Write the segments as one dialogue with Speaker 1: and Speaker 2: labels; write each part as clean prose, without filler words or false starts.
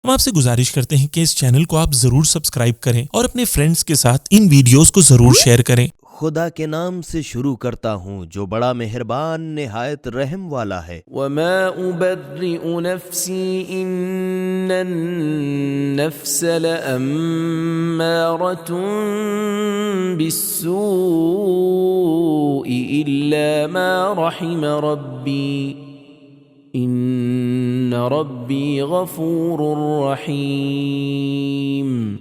Speaker 1: ہم آپ سے گزارش کرتے ہیں کہ اس چینل کو آپ ضرور سبسکرائب کریں اور اپنے فرینڈز کے ساتھ ان ویڈیوز کو ضرور شیئر کریں۔
Speaker 2: خدا کے نام سے شروع کرتا ہوں جو بڑا مہربان نہایت رحم والا ہے۔
Speaker 3: وما أبرئ نفسي إن النفس لأمارة بالسوء إلا ما رحم ربي إن ربي غفور رحيم۔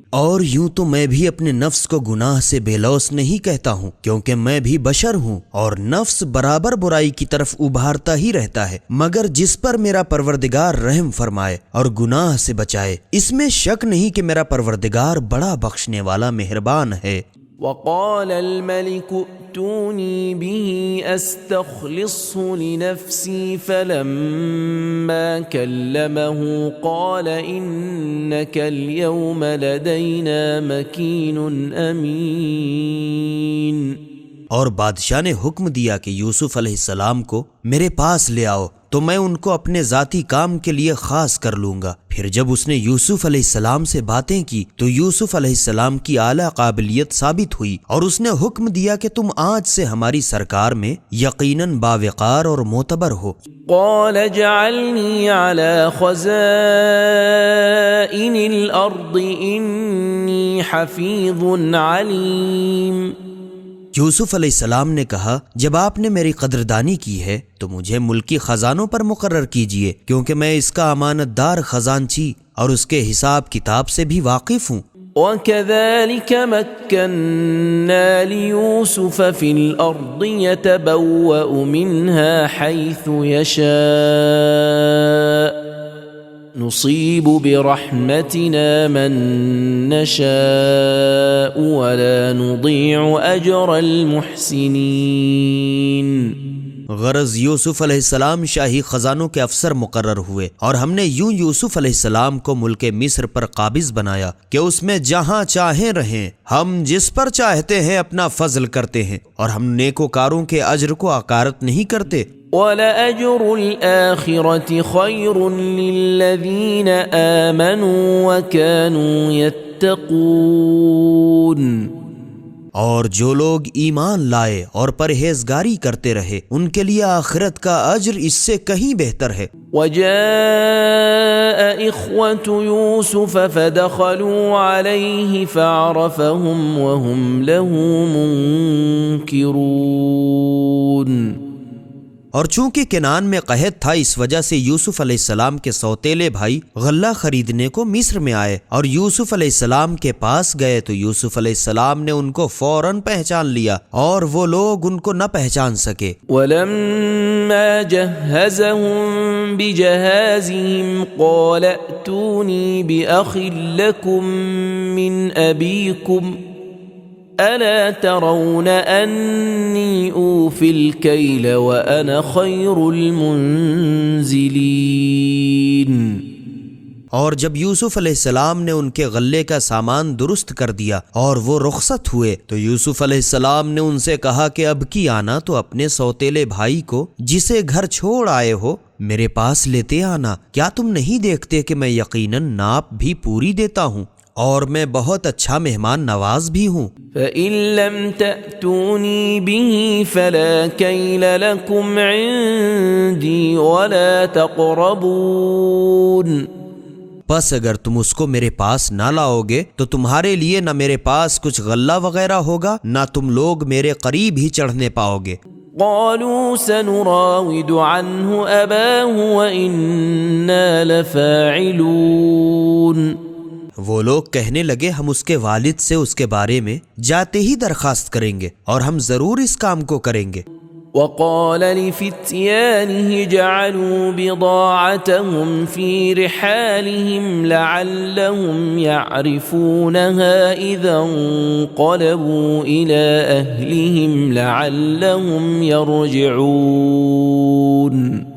Speaker 2: اور یوں تو میں بھی اپنے نفس کو گناہ سے بے لوث نہیں کہتا ہوں، کیونکہ میں بھی بشر ہوں اور نفس برابر برائی کی طرف ابھارتا ہی رہتا ہے، مگر جس پر میرا پروردگار رحم فرمائے اور گناہ سے بچائے، اس میں شک نہیں کہ میرا پروردگار بڑا بخشنے والا مہربان ہے۔
Speaker 3: وقال الملك ائتوني به استخلصه لنفسي فلما كلمه قال انك اليوم لدينا مكين امين۔
Speaker 2: اور بادشاہ نے حکم دیا کہ یوسف علیہ السلام کو میرے پاس لے آؤ تو میں ان کو اپنے ذاتی کام کے لیے خاص کر لوں گا۔ پھر جب اس نے یوسف علیہ السلام سے باتیں کی تو یوسف علیہ السلام کی اعلیٰ قابلیت ثابت ہوئی اور اس نے حکم دیا کہ تم آج سے ہماری سرکار میں یقیناً باوقار اور معتبر ہو۔
Speaker 3: قال اجعلني على خزائن الارض اني حفيظ عليم۔
Speaker 2: یوسف علیہ السلام نے کہا جب آپ نے میری قدردانی کی ہے تو مجھے ملکی خزانوں پر مقرر کیجئے، کیونکہ میں اس کا امانت دار خزانچی اور اس کے حساب کتاب سے بھی واقف ہوں۔
Speaker 3: وَكَذَلِكَ مَكَّنَّا لِيُوسُفَ فِي الْأَرْضِ يَتَبَوَّأُ مِنْهَا حَيْثُ يَشَاءُ نُصِيبُ بِرَحْمَتِنَا مَن نَّشَاءُ وَلَا نُضِيعُ أَجْرَ الْمُحْسِنِينَ۔
Speaker 2: غرض یوسف علیہ السلام شاہی خزانوں کے افسر مقرر ہوئے اور ہم نے یوں یوسف علیہ السلام کو ملک مصر پر قابض بنایا کہ اس میں جہاں چاہیں رہیں، ہم جس پر چاہتے ہیں اپنا فضل کرتے ہیں اور ہم نیکوکاروں کے اجر کو عقارت نہیں کرتے۔
Speaker 3: وَلَأَجْرُ الْآخِرَةِ خَيْرٌ لِّلَّذِينَ آمَنُوا وَكَانُوا يَتَّقُونَ۔
Speaker 2: اور جو لوگ ایمان لائے اور پرہیزگاری کرتے رہے ان کے لیے آخرت کا اجر اس سے کہیں بہتر ہے۔
Speaker 3: وَجَاءَ إِخْوَةُ يُوسُفَ فَدَخَلُوا عَلَيْهِ فَعَرَفَهُمْ وَهُمْ لَهُ مُنكِرُونَ۔
Speaker 2: اور چونکہ کنعان میں قحط تھا اس وجہ سے یوسف علیہ السلام کے سوتیلے بھائی غلہ خریدنے کو مصر میں آئے اور یوسف علیہ السلام کے پاس گئے تو یوسف علیہ السلام نے ان کو فوراً پہچان لیا اور وہ لوگ ان کو نہ پہچان سکے۔
Speaker 3: وَلَمَّا جَهَّزَهُم بِجَهَازِهِمْ قَالَ ائْتُونِي بِأَخٍ لَّكُم مِّنْ أَبِيكُمْ أَلَا تَرَوْنَ أَنِّي أُوفِي الْكَيْلَ وَأَنَا خَيْرُ الْمُنزِلِينَ۔
Speaker 2: اور جب یوسف علیہ السلام نے ان کے غلے کا سامان درست کر دیا اور وہ رخصت ہوئے تو یوسف علیہ السلام نے ان سے کہا کہ اب کی آنا تو اپنے سوتیلے بھائی کو جسے گھر چھوڑ آئے ہو میرے پاس لیتے آنا، کیا تم نہیں دیکھتے کہ میں یقیناً ناپ بھی پوری دیتا ہوں اور میں بہت اچھا مہمان نواز بھی ہوں۔
Speaker 3: فَإِن لَّمْ تَأْتُونِي بِهِ فَلَا كَيْلَ لَكُمْ عِندِي وَلَا تَقْرَبُونَ۔
Speaker 2: پس اگر تم اس کو میرے پاس نہ لاؤ گے تو تمہارے لیے نہ میرے پاس کچھ غلہ وغیرہ ہوگا نہ تم لوگ میرے قریب ہی چڑھنے پاؤ گے۔
Speaker 3: قالوا سنراود عنه أباه وإنا لفاعلون۔
Speaker 2: وہ لوگ کہنے لگے ہم اس کے والد سے اس کے بارے میں جاتے ہی درخواست کریں گے اور ہم ضرور اس کام کو کریں گے۔
Speaker 3: وقال لفتيانه جعلوا بضاعتهم في رحالهم لعلهم يعرفونها إذا انقلبوا إلى أهلهم لعلهم يرجعون۔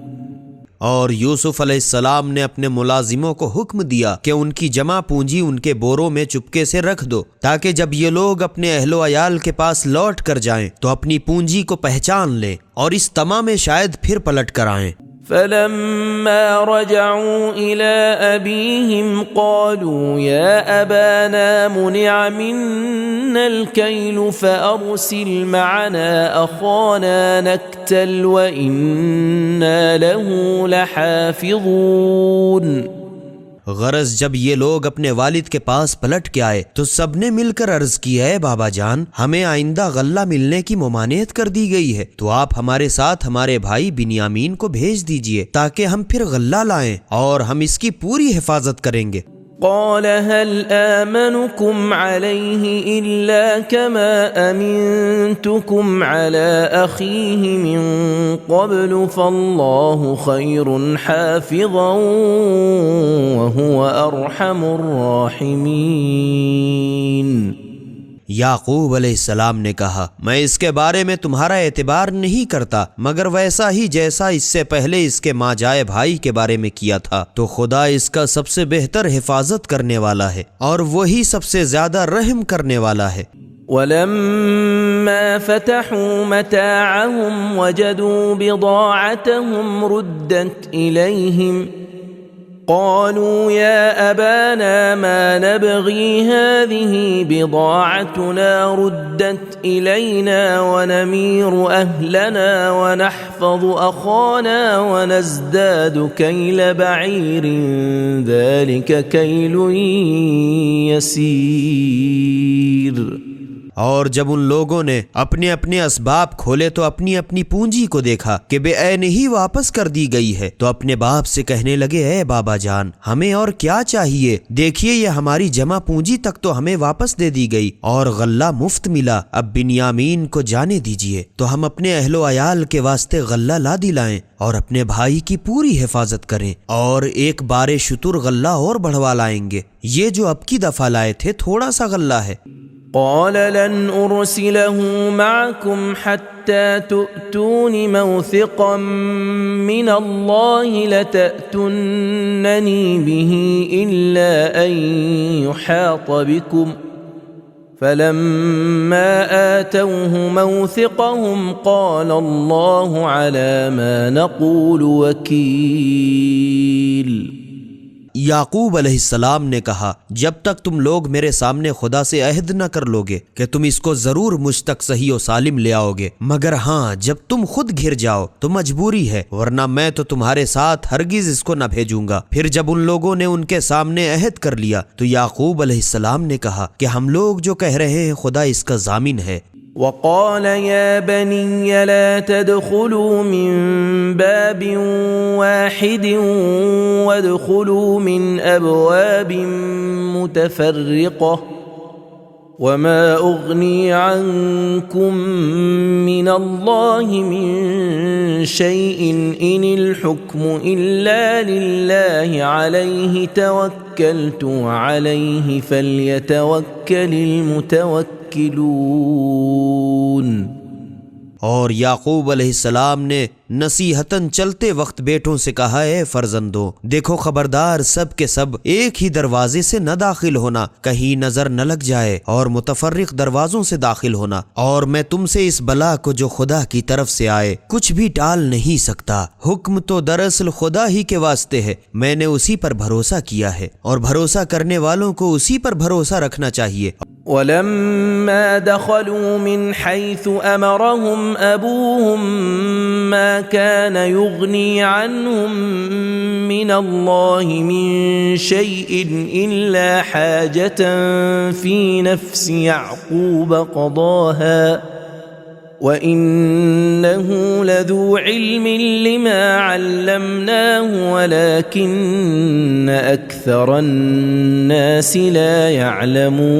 Speaker 2: اور یوسف علیہ السلام نے اپنے ملازموں کو حکم دیا کہ ان کی جمع پونجی ان کے بوروں میں چپکے سے رکھ دو تاکہ جب یہ لوگ اپنے اہل و عیال کے پاس لوٹ کر جائیں تو اپنی پونجی کو پہچان لیں اور اس طمع میں شاید پھر پلٹ کر آئیں۔
Speaker 3: فلما رجعوا إلى أبيهم قالوا يا أبانا منع منا الكيل فأرسل معنا أخانا نكتل وإنا له لحافظون۔
Speaker 2: غرض جب یہ لوگ اپنے والد کے پاس پلٹ کے آئے تو سب نے مل کر عرض کیا ہے بابا جان ہمیں آئندہ غلہ ملنے کی ممانعت کر دی گئی ہے تو آپ ہمارے ساتھ ہمارے بھائی بنیامین کو بھیج دیجئے تاکہ ہم پھر غلہ لائیں اور ہم اس کی پوری حفاظت کریں گے۔
Speaker 3: قال هل آمنكم عليه إلا كما أمنتكم على أخيه من قبل فالله خير حافظا وهو أرحم الراحمين۔
Speaker 2: یعقوب علیہ السلام نے کہا میں اس کے بارے میں تمہارا اعتبار نہیں کرتا مگر ویسا ہی جیسا اس سے پہلے اس کے ماں جائے بھائی کے بارے میں کیا تھا، تو خدا اس کا سب سے بہتر حفاظت کرنے والا ہے اور وہی سب سے زیادہ رحم کرنے والا ہے۔
Speaker 3: ولما فتحوا متاعهم وجدوا بضاعتهم ردت إليهم قالوا يا أبانا ما نبغي هذه بضاعتنا ردت إلينا ونمير أهلنا ونحفظ أخانا ونزداد كيل بعير ذلك كيل يسير۔
Speaker 2: اور جب ان لوگوں نے اپنے اپنے اسباب کھولے تو اپنی اپنی پونجی کو دیکھا کہ بے عین ہی واپس کر دی گئی ہے، تو اپنے باپ سے کہنے لگے اے بابا جان ہمیں اور کیا چاہیے، دیکھیے یہ ہماری جمع پونجی تک تو ہمیں واپس دے دی گئی اور غلہ مفت ملا، اب بنیامین کو جانے دیجیے تو ہم اپنے اہل و عیال کے واسطے غلہ لا دلائیں اور اپنے بھائی کی پوری حفاظت کریں اور ایک بار شتر غلہ اور بڑھوا لائیں گے، یہ جو اب کی دفعہ لائے تھے تھوڑا سا غلہ ہے۔
Speaker 3: قال لن أرسله معكم حتى تؤتون موثقا من الله لتأتونني به إلا أن يحاط بكم، فلما آتوه موثقهم قال الله على ما نقول وكيل۔
Speaker 2: یعقوب علیہ السلام نے کہا جب تک تم لوگ میرے سامنے خدا سے عہد نہ کر لوگے کہ تم اس کو ضرور مجھ تک صحیح و سالم لے آؤ گے، مگر ہاں جب تم خود گھر جاؤ تو مجبوری ہے، ورنہ میں تو تمہارے ساتھ ہرگز اس کو نہ بھیجوں گا۔ پھر جب ان لوگوں نے ان کے سامنے عہد کر لیا تو یعقوب علیہ السلام نے کہا کہ ہم لوگ جو کہہ رہے ہیں خدا اس کا ضامن ہے۔
Speaker 3: وقال يا بني لا تدخلوا من باب واحد وادخلوا من أبواب متفرقة وما أغني عنكم من الله من شيء إن الحكم إلا لله عليه توكلت وعليه فليتوكل المتوكلون۔
Speaker 2: اور یعقوب علیہ السلام نے نصیحتاً چلتے وقت بیٹوں سے کہا اے فرزندوں دیکھو خبردار سب کے سب ایک ہی دروازے سے نہ داخل ہونا، کہیں نظر نہ لگ جائے، اور متفرق دروازوں سے داخل ہونا، اور میں تم سے اس بلا کو جو خدا کی طرف سے آئے کچھ بھی ٹال نہیں سکتا، حکم تو دراصل خدا ہی کے واسطے ہے، میں نے اسی پر بھروسہ کیا ہے اور بھروسہ کرنے والوں کو اسی پر بھروسہ رکھنا چاہیے۔
Speaker 3: ولما دخلوا من حيث أمرهم أبوهم ما كان يغني عنهم من الله من شيء إلا حاجة في نفس يعقوب قضاها وإنه لذو علم لما علمناه ولكن أكثر الناس لا يعلمون۔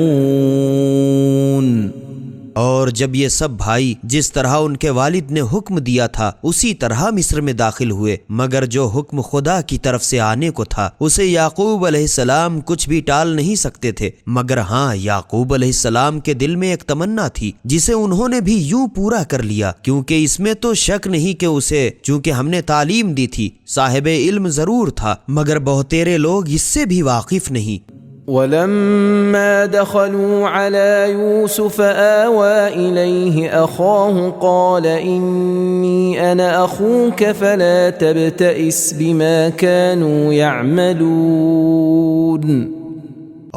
Speaker 2: اور جب یہ سب بھائی جس طرح ان کے والد نے حکم دیا تھا اسی طرح مصر میں داخل ہوئے، مگر جو حکم خدا کی طرف سے آنے کو تھا اسے یعقوب علیہ السلام کچھ بھی ٹال نہیں سکتے تھے، مگر ہاں یعقوب علیہ السلام کے دل میں ایک تمنا تھی جسے انہوں نے بھی یوں پورا کر لیا، کیونکہ اس میں تو شک نہیں کہ اسے چونکہ ہم نے تعلیم دی تھی صاحب علم ضرور تھا، مگر بہتیرے لوگ اس سے بھی واقف نہیں۔
Speaker 3: ولما دخلوا على يوسف آوى إليه أخاه قال إني أنا أخوك فلا تبتئس بما كانوا يعملون۔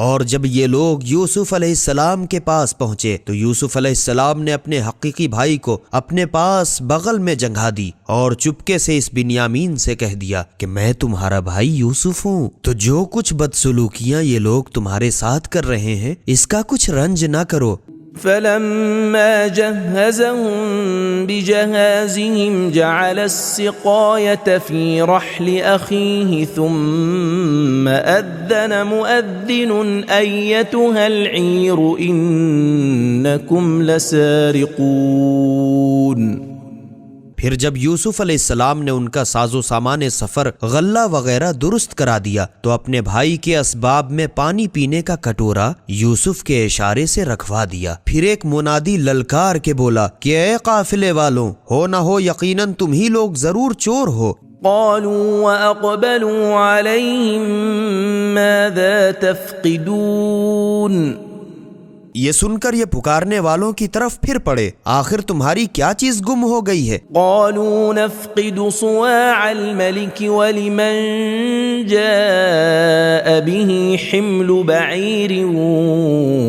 Speaker 2: اور جب یہ لوگ یوسف علیہ السلام کے پاس پہنچے تو یوسف علیہ السلام نے اپنے حقیقی بھائی کو اپنے پاس بغل میں جنگھا دی اور چپکے سے اس بنیامین سے کہہ دیا کہ میں تمہارا بھائی یوسف ہوں، تو جو کچھ بدسلوکیاں یہ لوگ تمہارے ساتھ کر رہے ہیں اس کا کچھ رنج نہ کرو۔
Speaker 3: فلما جهزهم بجهازهم جعل السقاية في رحل أخيه ثم أذن مؤذن أيتها العير إنكم لسارقون۔
Speaker 2: پھر جب یوسف علیہ السلام نے ان کا ساز و سامان سفر غلہ وغیرہ درست کرا دیا تو اپنے بھائی کے اسباب میں پانی پینے کا کٹورا یوسف کے اشارے سے رکھوا دیا۔ پھر ایک منادی للکار کے بولا کہ اے قافلے والوں، ہو نہ ہو یقیناً تم ہی لوگ ضرور چور ہو۔
Speaker 3: قالوا وأقبلوا عليهم ماذا تفقدون۔
Speaker 2: یہ سن کر یہ پکارنے والوں کی طرف پھر پڑے، آخر تمہاری کیا چیز گم ہو گئی ہے؟
Speaker 3: قالوا نفقد صواع الملك ولمن جاء به حمل بعير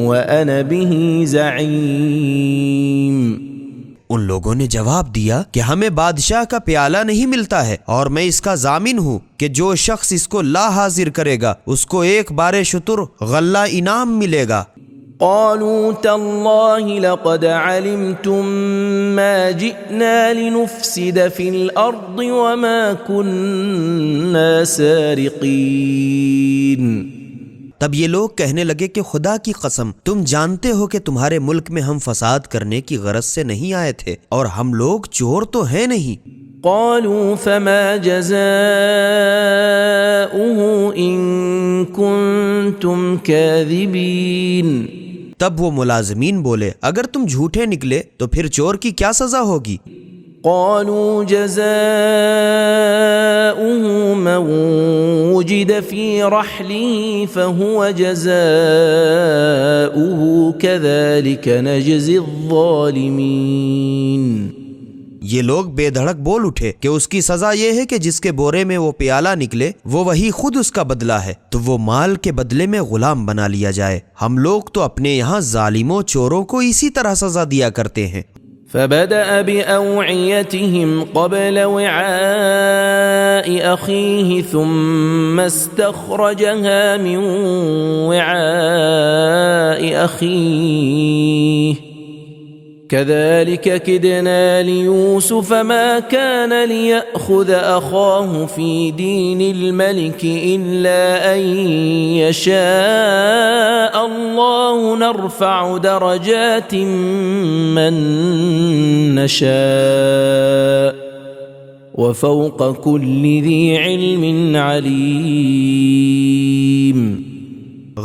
Speaker 3: وأنا به زعيم۔
Speaker 2: ان لوگوں نے جواب دیا کہ ہمیں بادشاہ کا پیالہ نہیں ملتا ہے اور میں اس کا ضامن ہوں کہ جو شخص اس کو لا حاضر کرے گا اس کو ایک بار شتر غلہ انعام ملے گا۔
Speaker 3: قالوا تالله لقد علمتم ما جئنا لنفسد في الأرض وما كنا سارقين۔
Speaker 2: تب یہ لوگ کہنے لگے کہ خدا کی قسم تم جانتے ہو کہ تمہارے ملک میں ہم فساد کرنے کی غرض سے نہیں آئے تھے اور ہم لوگ چور تو ہیں نہیں۔
Speaker 3: قالوا فما جزاؤه إن كنتم كاذبين۔
Speaker 2: تب وہ ملازمین بولے اگر تم جھوٹے نکلے تو پھر چور کی کیا سزا ہوگی؟
Speaker 3: قالوا جزاؤه من وجد في رحله فهو جزاؤه كذلك نجزي الظالمين۔
Speaker 2: یہ لوگ بے دھڑک بول اٹھے کہ اس کی سزا یہ ہے کہ جس کے بورے میں وہ پیالہ نکلے وہ وہی خود اس کا بدلہ ہے، تو وہ مال کے بدلے میں غلام بنا لیا جائے۔ ہم لوگ تو اپنے یہاں ظالموں چوروں کو اسی طرح سزا دیا کرتے ہیں۔
Speaker 3: فبدأ بأوعيتهم قبل وعاء أخيه ثم استخرجها من وعاء أخيه كذلك كدنا ليوسف ما كان ليأخذ أخاه في دين الملك إلا أن يشاء الله نرفع درجات من نشاء وفوق كل ذي علم عليم۔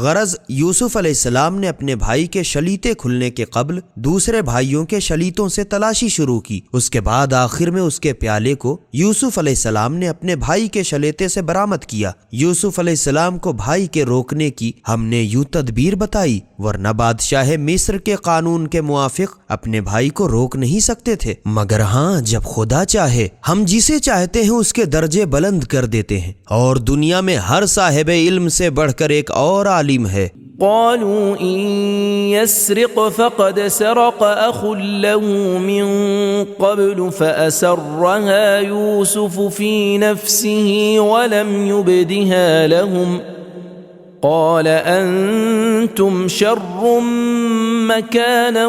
Speaker 2: غرض یوسف علیہ السلام نے اپنے بھائی کے شلیتے کھلنے کے قبل دوسرے بھائیوں کے شلیتوں سے تلاشی شروع کی، اس کے بعد آخر میں اس کے پیالے کو یوسف علیہ السلام نے اپنے بھائی کے شلیتے سے برآمد کیا۔ یوسف علیہ السلام کو بھائی کے روکنے کی ہم نے یوں تدبیر بتائی، ورنہ بادشاہ مصر کے قانون کے موافق اپنے بھائی کو روک نہیں سکتے تھے، مگر ہاں جب خدا چاہے ہم جسے چاہتے ہیں اس کے درجے بلند کر دیتے ہیں، اور دنیا میں ہر صاحب علم سے بڑھ کر ایک اور عالم ہے۔
Speaker 3: قالوا إن يسرق فقد سرق أخ له من قبل فأسرها يوسف في نفسه ولم يبدها لهم قال أنتم شر مكانا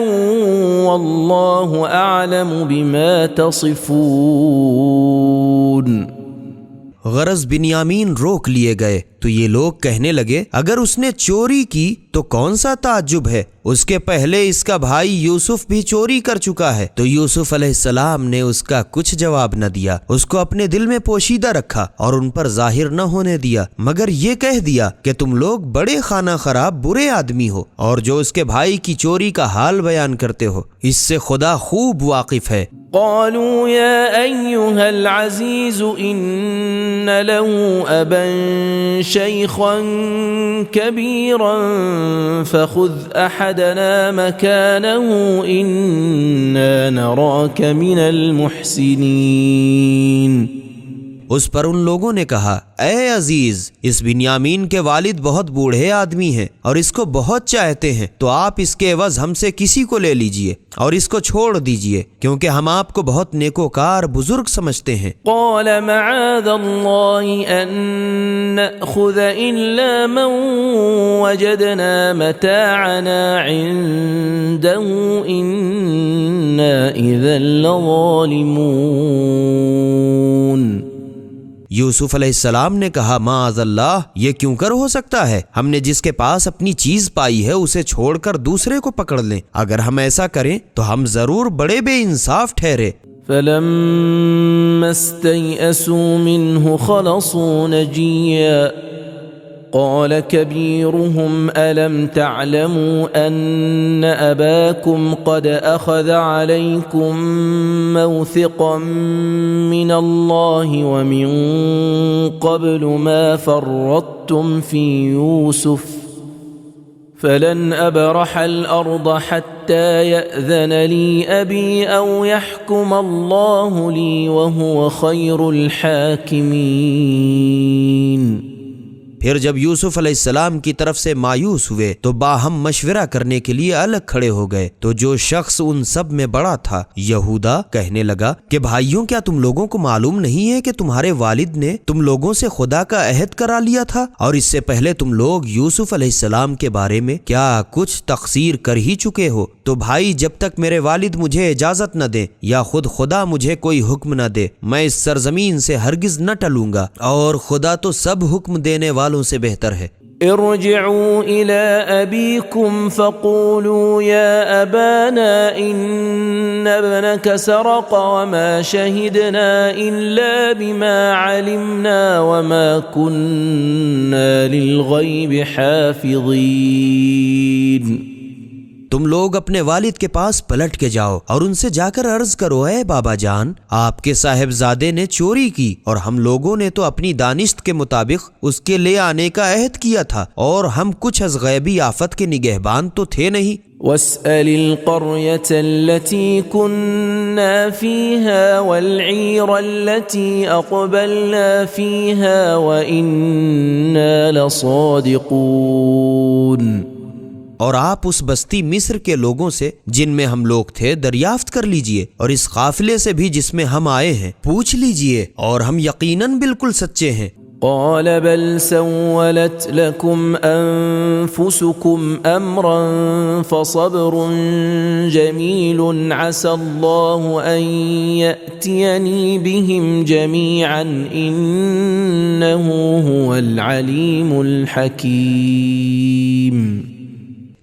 Speaker 3: والله أعلم بما تصفون۔
Speaker 2: غرض بنیامین روک لیے گئے تو یہ لوگ کہنے لگے اگر اس نے چوری کی تو کون سا تعجب ہے، اس کے پہلے اس کا بھائی یوسف بھی چوری کر چکا ہے۔ تو یوسف علیہ السلام نے اس کا کچھ جواب نہ دیا، اس کو اپنے دل میں پوشیدہ رکھا اور ان پر ظاہر نہ ہونے دیا، مگر یہ کہہ دیا کہ تم لوگ بڑے خانہ خراب برے آدمی ہو، اور جو اس کے بھائی کی چوری کا حال بیان کرتے ہو اس سے خدا خوب واقف ہے۔
Speaker 3: قالوا يا أيها العزيز إن له أبا شيخا كبيرا فخذ أحدنا مكانه إنا نراك من المحسنين۔
Speaker 2: اس پر ان لوگوں نے کہا، اے عزیز، اس بنیامین کے والد بہت بوڑھے آدمی ہیں اور اس کو بہت چاہتے ہیں، تو آپ اس کے عوض ہم سے کسی کو لے لیجئے اور اس کو چھوڑ دیجئے، کیونکہ ہم آپ کو بہت نیکوکار بزرگ سمجھتے ہیں۔
Speaker 3: قال معاذ الله أن نأخذ إلا من وجدنا متاعنا عنده إنا إذا لظالمون۔
Speaker 2: یوسف علیہ السلام نے کہا، معاذ اللہ، یہ کیوں کر ہو سکتا ہے؟ ہم نے جس کے پاس اپنی چیز پائی ہے اسے چھوڑ کر دوسرے کو پکڑ لیں، اگر ہم ایسا کریں تو ہم ضرور بڑے بے انصاف ٹھہرے۔
Speaker 3: فلما استيئسوا منه خلصوا نجيا قال كبيرهم ألم تعلموا أن أباكم قد أخذ عليكم موثقا من الله ومن قبل ما فرطتم في يوسف فلن أبرح الأرض حتى يأذن لي أبي أو يحكم الله لي وهو خير الحاكمين۔
Speaker 2: پھر جب یوسف علیہ السلام کی طرف سے مایوس ہوئے تو باہم مشورہ کرنے کے لیے الگ کھڑے ہو گئے، تو جو شخص ان سب میں بڑا تھا، یہودا، کہنے لگا کہ بھائیوں، کیا تم لوگوں کو معلوم نہیں ہے کہ تمہارے والد نے تم لوگوں سے خدا کا عہد کرا لیا تھا، اور اس سے پہلے تم لوگ یوسف علیہ السلام کے بارے میں کیا کچھ تقصیر کر ہی چکے ہو؟ تو بھائی، جب تک میرے والد مجھے اجازت نہ دیں یا خود خدا مجھے کوئی حکم نہ دے، میں اس سرزمین سے ہرگز نہ ٹلوں گا، اور خدا تو سب حکم دینے والوں سے بہتر ہے۔
Speaker 3: ارجعوا إلى أبيكم فقولوا يا أبانا إن ابنك سرق وما شهدنا إلا بما علمنا وما كنا للغيب حافظين۔
Speaker 2: تم لوگ اپنے والد کے پاس پلٹ کے جاؤ اور ان سے جا کر عرض کرو، اے بابا جان، آپ کے صاحبزادے نے چوری کی اور ہم لوگوں نے تو اپنی دانشت کے مطابق اس کے لے آنے کا عہد کیا تھا، اور ہم کچھ از غیبی آفت کے نگہبان تو تھے نہیں۔
Speaker 3: واسأل القرية التي كنا فيها والعير التي أقبلنا فيها وإنا لصادقون۔
Speaker 2: اور آپ اس بستی مصر کے لوگوں سے جن میں ہم لوگ تھے دریافت کر لیجئے، اور اس قافلے سے بھی جس میں ہم آئے ہیں پوچھ لیجئے، اور ہم یقیناً بالکل سچے ہیں۔
Speaker 3: قال بل سولت لكم أنفسكم أمرا فصبر جميل عسى الله أن يأتيني بهم جميعا إنه هو العليم الحكيم۔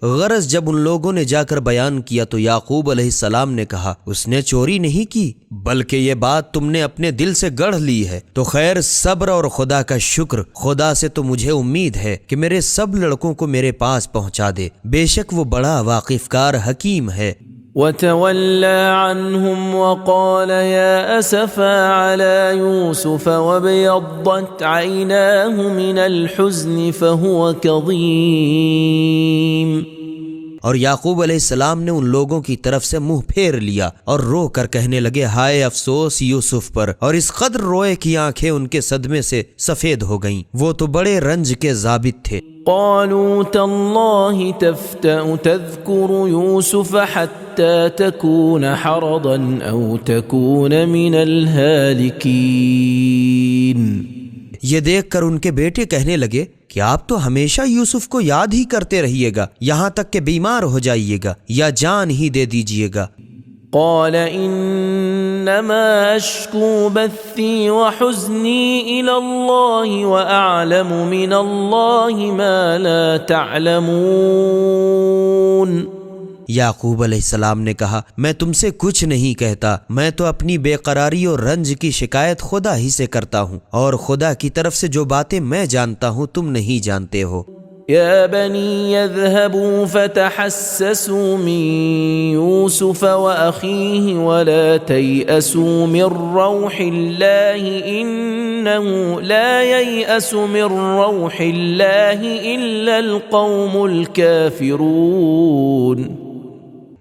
Speaker 2: غرض جب ان لوگوں نے جا کر بیان کیا تو یعقوب علیہ السلام نے کہا، اس نے چوری نہیں کی، بلکہ یہ بات تم نے اپنے دل سے گڑھ لی ہے، تو خیر، صبر اور خدا کا شکر، خدا سے تو مجھے امید ہے کہ میرے سب لڑکوں کو میرے پاس پہنچا دے، بے شک وہ بڑا واقف کار حکیم ہے۔
Speaker 3: وتولى عنهم وقال يا أسفا على يوسف وابيضت عيناه من الحزن فهو كظيم۔
Speaker 2: اور یعقوب علیہ السلام نے ان لوگوں کی طرف سے منہ پھیر لیا اور رو کر کہنے لگے، ہائے افسوس یوسف پر، اور اس قدر روئے کی آنکھیں ان کے صدمے سے سفید ہو گئیں، وہ تو بڑے رنج کے ضابط تھے۔
Speaker 3: قالوا تالله تفتأ تذكر يوسف حتى تكون حرضا أو تكون من الهالكين۔
Speaker 2: یہ دیکھ کر ان کے بیٹے کہنے لگے کہ آپ تو ہمیشہ یوسف کو یاد ہی کرتے رہیے گا، یہاں تک کہ بیمار ہو جائیے گا یا جان ہی دے دیجیے گا۔
Speaker 3: قال انما اشكو بثي وحزني الى الله واعلم من الله ما لا تعلمون۔
Speaker 2: یعقوب علیہ السلام نے کہا، میں تم سے کچھ نہیں کہتا، میں تو اپنی بے قراری اور رنج کی شکایت خدا ہی سے کرتا ہوں، اور خدا کی طرف سے جو باتیں میں جانتا ہوں تم نہیں جانتے ہو۔
Speaker 3: يا بني يذهبوا فتحسسوا من يوسف وأخيه ولا تيأسوا من روح الله إنه لا ييأس من روح الله إلا القوم الكافرون۔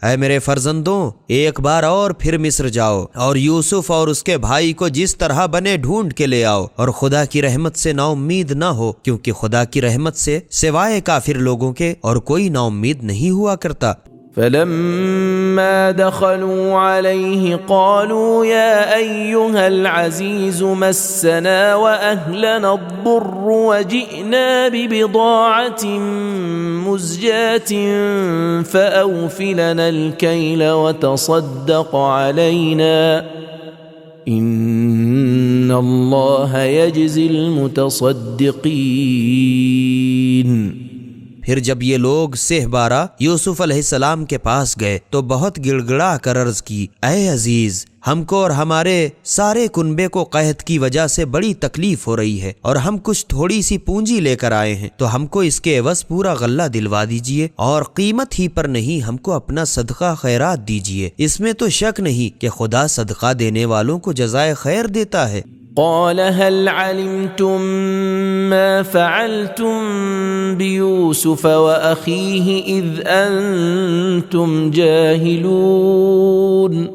Speaker 2: اے میرے فرزندوں، ایک بار اور پھر مصر جاؤ اور یوسف اور اس کے بھائی کو جس طرح بنے ڈھونڈ کے لے آؤ، اور خدا کی رحمت سے نا امید نہ ہو، کیونکہ خدا کی رحمت سے سوائے کافر لوگوں کے اور کوئی نا امید نہیں ہوا کرتا۔
Speaker 3: فلما دخلوا عليه قالوا يا أيها العزيز مسنا وأهلنا الضر وجئنا ببضاعة مزجاة فأوف لنا الكيل وتصدق علينا إن الله يجزي المتصدقين۔
Speaker 2: پھر جب یہ لوگ سہ بارہ یوسف علیہ السلام کے پاس گئے تو بہت گڑ گڑا کر عرض کی، اے عزیز، ہم کو اور ہمارے سارے کنبے کو قحط کی وجہ سے بڑی تکلیف ہو رہی ہے، اور ہم کچھ تھوڑی سی پونجی لے کر آئے ہیں، تو ہم کو اس کے عوض پورا غلہ دلوا دیجئے، اور قیمت ہی پر نہیں ہم کو اپنا صدقہ خیرات دیجئے۔ اس میں تو شک نہیں کہ خدا صدقہ دینے والوں کو جزائے خیر دیتا ہے۔
Speaker 3: قال هل علمتم ما فعلتم بيوسف وأخيه إذ أنتم جاهلون۔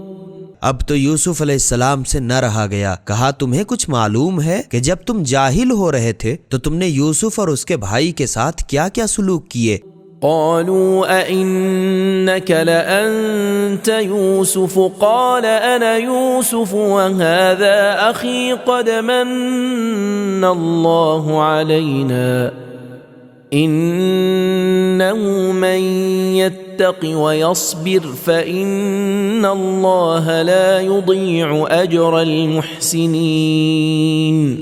Speaker 2: اب تو یوسف علیہ السلام سے نہ رہا گیا، کہا تمہیں کچھ معلوم ہے کہ جب تم جاہل ہو رہے تھے تو تم نے یوسف اور اس کے بھائی کے ساتھ کیا کیا سلوک کیے؟
Speaker 3: قالوا أئنك لأنت يوسف قال أنا يوسف وهذا أخي قد من الله علينا إنه من يتق ويصبر فإن الله لا يضيع أجر المحسنين۔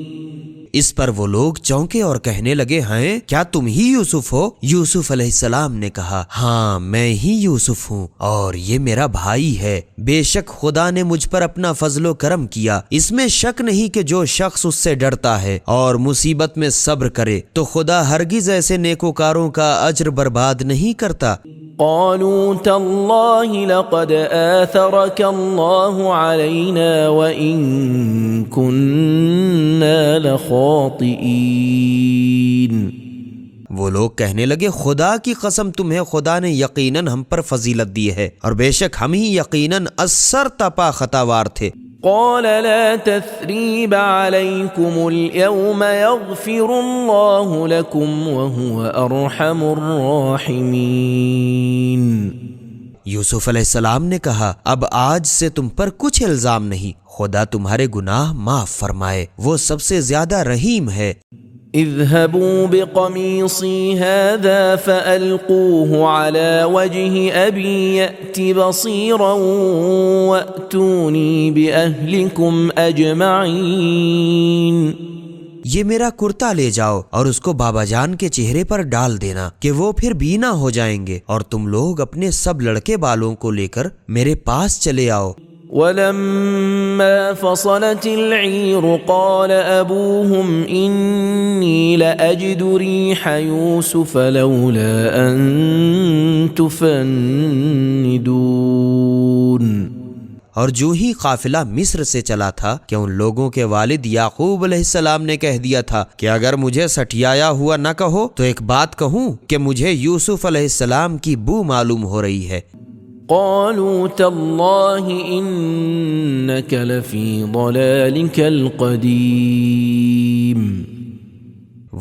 Speaker 2: اس پر وہ لوگ چونکے اور کہنے لگے، ہیں کیا تم ہی یوسف ہو؟ یوسف علیہ السلام نے کہا، ہاں میں ہی یوسف ہوں، اور یہ میرا بھائی ہے۔ بے شک خدا نے مجھ پر اپنا فضل و کرم کیا، اس میں شک نہیں کہ جو شخص اس سے ڈرتا ہے اور مصیبت میں صبر کرے تو خدا ہرگز ایسے نیکوکاروں کا اجر برباد نہیں کرتا۔
Speaker 3: قالوا تالله لقد آثرك الله علينا وإن كنا لخاطئين۔
Speaker 2: وہ لوگ کہنے لگے، خدا کی قسم تمہیں خدا نے یقیناً ہم پر فضیلت دی ہے، اور بے شک ہم ہی یقیناً اثر تپا خطاوار تھے۔
Speaker 3: قال لا تثريب عليكم اليوم يغفر الله لكم وهو أرحم الراحمين۔
Speaker 2: یوسف علیہ السلام نے کہا، اب آج سے تم پر کچھ الزام نہیں، خدا تمہارے گناہ معاف فرمائے، وہ سب سے زیادہ رحیم ہے۔
Speaker 3: اذهبوا بقميصي هذا فألقوه على وجه أبي يأت بصيرا وأتوني بأهلكم أجمعين۔
Speaker 2: یہ میرا کرتا لے جاؤ اور اس کو بابا جان کے چہرے پر ڈال دینا کہ وہ پھر بینا ہو جائیں گے، اور تم لوگ اپنے سب لڑکے بالوں کو لے کر میرے پاس چلے آؤ۔
Speaker 3: ولما فصلت العير قال أبوهم إني لأجد ريح يوسف لولا أن تفندون۔
Speaker 2: اور جو ہی قافلہ مصر سے چلا تھا کہ ان لوگوں کے والد یعقوب علیہ السلام نے کہہ دیا تھا کہ اگر مجھے سٹیایا ہوا نہ کہو تو ایک بات کہوں کہ مجھے یوسف علیہ السلام کی بو معلوم ہو رہی ہے۔
Speaker 3: قالوا تالله إنك لفي ضلالك القديم۔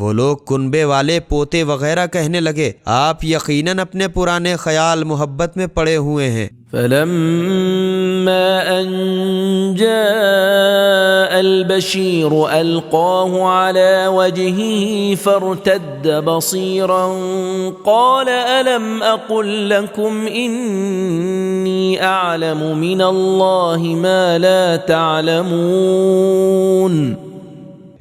Speaker 2: وہ لوگ کنبے والے پوتے وغیرہ کہنے لگے، آپ یقیناً اپنے پرانے خیال محبت میں پڑے ہوئے ہیں۔
Speaker 3: فلما أن جاء البشير ألقاه على وجهه فارتد بصيرا قال ألم أقل لكم إني أعلم من الله ما لا تعلمون۔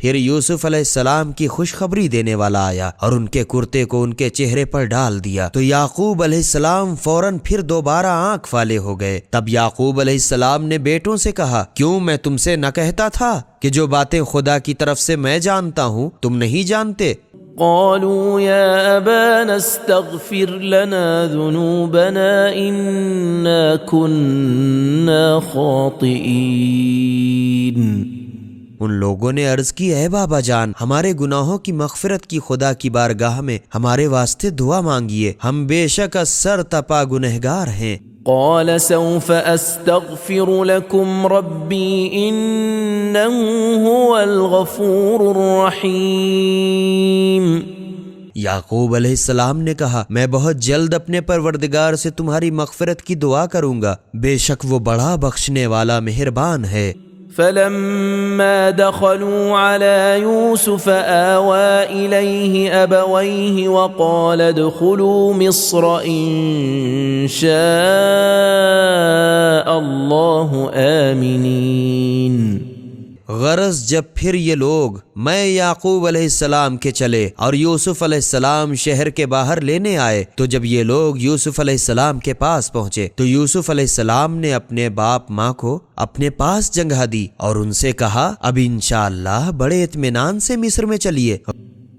Speaker 2: پھر یوسف علیہ السلام کی خوشخبری دینے والا آیا اور ان کے کرتے کو ان کے چہرے پر ڈال دیا، تو یعقوب علیہ السلام فوراً پھر دوبارہ آنکھ والے ہو گئے۔ تب یعقوب علیہ السلام نے بیٹوں سے کہا، کیوں میں تم سے نہ کہتا تھا کہ جو باتیں خدا کی طرف سے میں جانتا ہوں تم نہیں جانتے؟
Speaker 3: قالوا يا أبانا استغفر لنا ذنوبنا إنا كنا خاطئين۔
Speaker 2: ان لوگوں نے عرض کی اے بابا جان ہمارے گناہوں کی مغفرت کی خدا کی بارگاہ میں ہمارے واسطے دعا مانگیے، ہم بے شک از سر تپا گنہگار ہیں۔
Speaker 3: قال سوف أستغفر لكم ربي إنه هو الغفور الرحيم۔
Speaker 2: یعقوب علیہ السلام نے کہا میں بہت جلد اپنے پروردگار سے تمہاری مغفرت کی دعا کروں گا، بے شک وہ بڑا بخشنے والا مہربان ہے۔
Speaker 3: فلما دخلوا على يوسف آوى إليه أبويه وقال ادخلوا مصر إن شاء الله آمنين۔
Speaker 2: غرض جب پھر یہ لوگ میں یعقوب علیہ السلام کے چلے اور یوسف علیہ السلام شہر کے باہر لینے آئے، تو جب یہ لوگ یوسف علیہ السلام کے پاس پہنچے تو یوسف علیہ السلام نے اپنے باپ ماں کو اپنے پاس جگہ دی اور ان سے کہا اب انشاءاللہ بڑے اطمینان سے مصر میں چلیے۔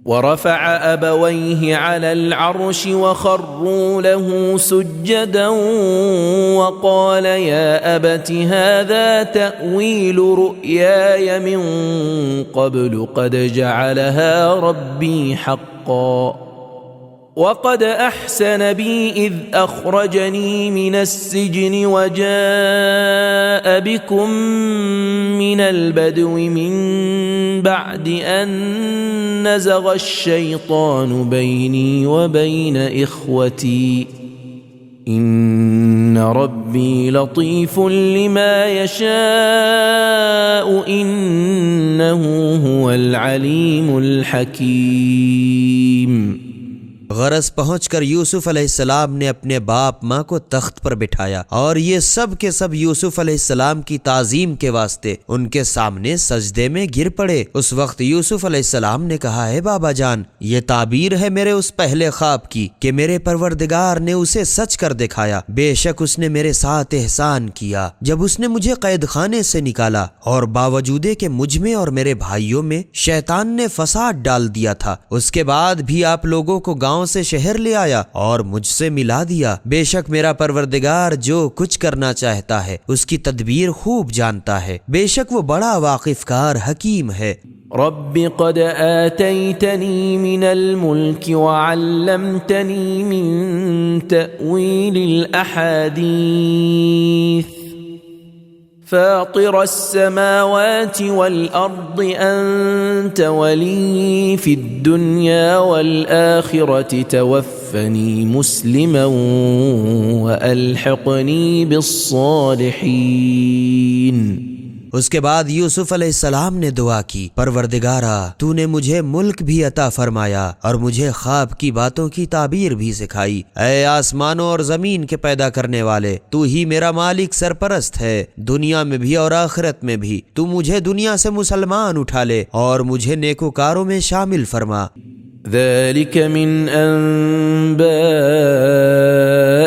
Speaker 3: ورفع أبويه على العرش وخروا له سجدا وقال يا أبت هذا تأويل رؤياي من قبل قد جعلها ربي حقا وقد أحسن بي إذ أخرجني من السجن وجاء بكم من البدو من بعد أن نزغ الشيطان بيني وبين إخوتي إن ربي لطيف لما يشاء إنه هو العليم الحكيم۔
Speaker 2: غرض پہنچ کر یوسف علیہ السلام نے اپنے باپ ماں کو تخت پر بٹھایا اور یہ سب کے سب یوسف علیہ السلام کی تعظیم کے واسطے ان کے سامنے سجدے میں گر پڑے۔ اس وقت یوسف علیہ السلام نے کہا اے بابا جان یہ تعبیر ہے میرے اس پہلے خواب کی کہ میرے پروردگار نے اسے سچ کر دکھایا، بے شک اس نے میرے ساتھ احسان کیا جب اس نے مجھے قید خانے سے نکالا اور باوجود کہ مجھ میں اور میرے بھائیوں میں شیطان نے فساد ڈال دیا تھا، اس کے بعد بھی آپ لوگوں کو گاؤں سے شہر لے آیا اور مجھ سے ملا دیا۔ بے شک میرا پروردگار جو کچھ کرنا چاہتا ہے اس کی تدبیر خوب جانتا ہے، بے شک وہ بڑا واقف کار حکیم ہے۔
Speaker 3: رب قد آتيتني من الملك وعلمتني من تأويل الأحاديث فاطر السماوات والأرض أنت ولي في الدنيا والآخرة توفني مسلما وألحقني بالصالحين۔
Speaker 2: اس کے بعد یوسف علیہ السلام نے دعا کی پروردگارا تو نے مجھے ملک بھی عطا فرمایا اور مجھے خواب کی باتوں کی تعبیر بھی سکھائی۔ اے آسمانوں اور زمین کے پیدا کرنے والے تو ہی میرا مالک سرپرست ہے، دنیا میں بھی اور آخرت میں بھی تو مجھے دنیا سے مسلمان اٹھا لے اور مجھے نیکوکاروں میں شامل فرما۔
Speaker 3: ذلك من أنباء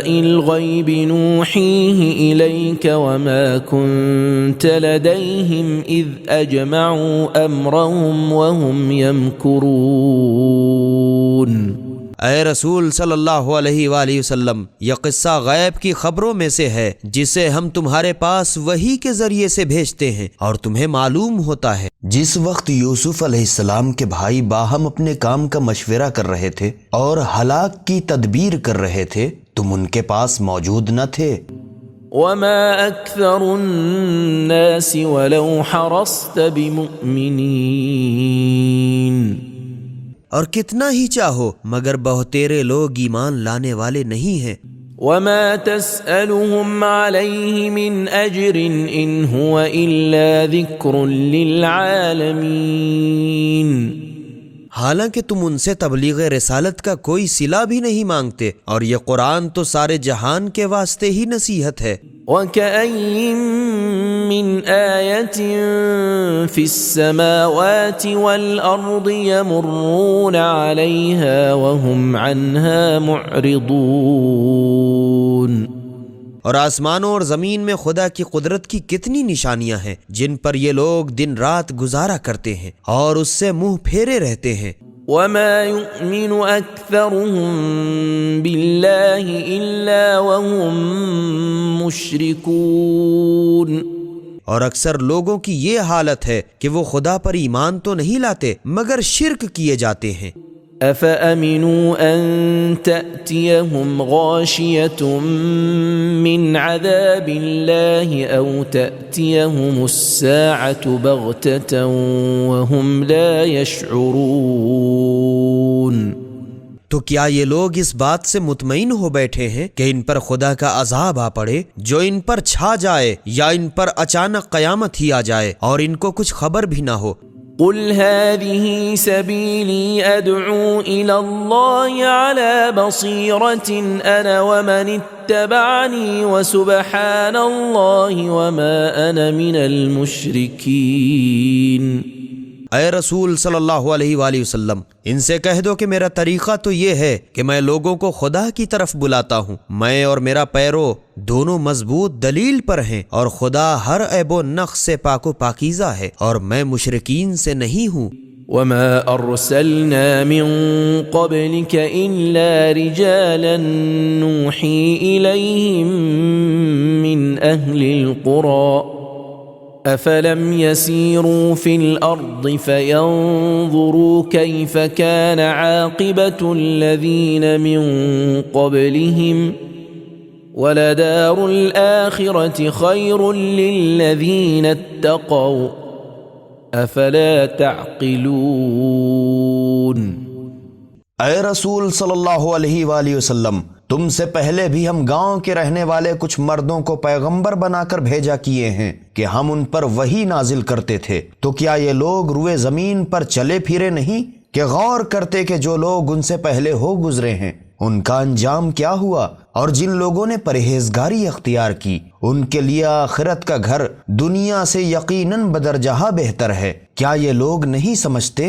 Speaker 3: الغيب نوحيه إليك وما كنت لديهم إذ أجمعوا أمرهم وهم يمكرون۔
Speaker 2: اے رسول صلی اللہ علیہ وآلہ وسلم یہ قصہ غیب کی خبروں میں سے ہے جسے ہم تمہارے پاس وحی کے ذریعے سے بھیجتے ہیں اور تمہیں معلوم ہوتا ہے جس وقت یوسف علیہ السلام کے بھائی باہم اپنے کام کا مشورہ کر رہے تھے اور ہلاک کی تدبیر کر رہے تھے تم ان کے پاس موجود نہ تھے۔
Speaker 3: وما أكثر الناس ولو حرصت بمؤمنين۔
Speaker 2: اور کتنا ہی چاہو مگر بہتیرے لوگ ایمان لانے والے نہیں ہیں۔
Speaker 3: وما تسألهم عليه من أجر إن هو إلا ذكر للعالمين۔
Speaker 2: حالانکہ تم ان سے تبلیغ رسالت کا کوئی صلہ بھی نہیں مانگتے اور یہ قرآن تو سارے جہان کے واسطے ہی نصیحت ہے۔
Speaker 3: وَكَأَيٍّ مِّنْ آيَةٍ فِي السَّمَاوَاتِ وَالْأَرْضِ يَمُرُّونَ عَلَيْهَا وَهُمْ عَنْهَا مُعْرِضُونَ۔
Speaker 2: اور آسمانوں اور زمین میں خدا کی قدرت کی کتنی نشانیاں ہیں جن پر یہ لوگ دن رات گزارا کرتے ہیں اور اس سے منہ پھیرے رہتے ہیں۔
Speaker 3: وما يؤمن أكثرهم بالله إلا وهم مشركون،
Speaker 2: اور اکثر لوگوں کی یہ حالت ہے کہ وہ خدا پر ایمان تو نہیں لاتے مگر شرک کیے جاتے ہیں۔
Speaker 3: أفأمنوا أن تأتيهم غاشية من عذاب الله أو تأتيهم الساعة بغتة وهم لا يشعرون،
Speaker 2: تو کیا یہ لوگ اس بات سے مطمئن ہو بیٹھے ہیں کہ ان پر خدا کا عذاب آ پڑے جو ان پر چھا جائے، یا ان پر اچانک قیامت ہی آ جائے اور ان کو کچھ خبر بھی نہ ہو؟
Speaker 3: قل هذه سبيلي أدعو إلى الله على بصيرة أنا ومن اتبعني وسبحان الله وما أنا من المشركين۔
Speaker 2: اے رسول صلی اللہ علیہ وآلہ وسلم، ان سے کہہ دو کہ میرا طریقہ تو یہ ہے کہ میں لوگوں کو خدا کی طرف بلاتا ہوں، میں اور میرا پیرو دونوں مضبوط دلیل پر ہیں، اور خدا ہر عیب و نقص سے پاک و پاکیزہ ہے، اور میں مشرکین سے نہیں ہوں۔
Speaker 3: وما أرسلنا من قبلك إلا رجالا نوحي إليهم من أهل القرى أفلم يسيروا في الأرض فينظروا كيف كان عاقبة الذين من قبلهم ولدار الآخرة خير للذين اتقوا أفلا تعقلون۔
Speaker 4: اے رسول صلی اللہ علیہ وآلہ وسلم، تم سے پہلے بھی ہم گاؤں کے رہنے والے کچھ مردوں کو پیغمبر بنا کر بھیجا کیے ہیں کہ ہم ان پر وحی نازل کرتے تھے، تو کیا یہ لوگ روئے زمین پر چلے پھرے نہیں کہ غور کرتے کہ جو لوگ ان سے پہلے ہو گزرے ہیں ان کا انجام کیا ہوا، اور جن لوگوں نے پرہیزگاری اختیار کی ان کے لیے آخرت کا گھر دنیا سے یقیناً بدرجہ بہتر ہے۔ کیا یہ لوگ نہیں سمجھتے؟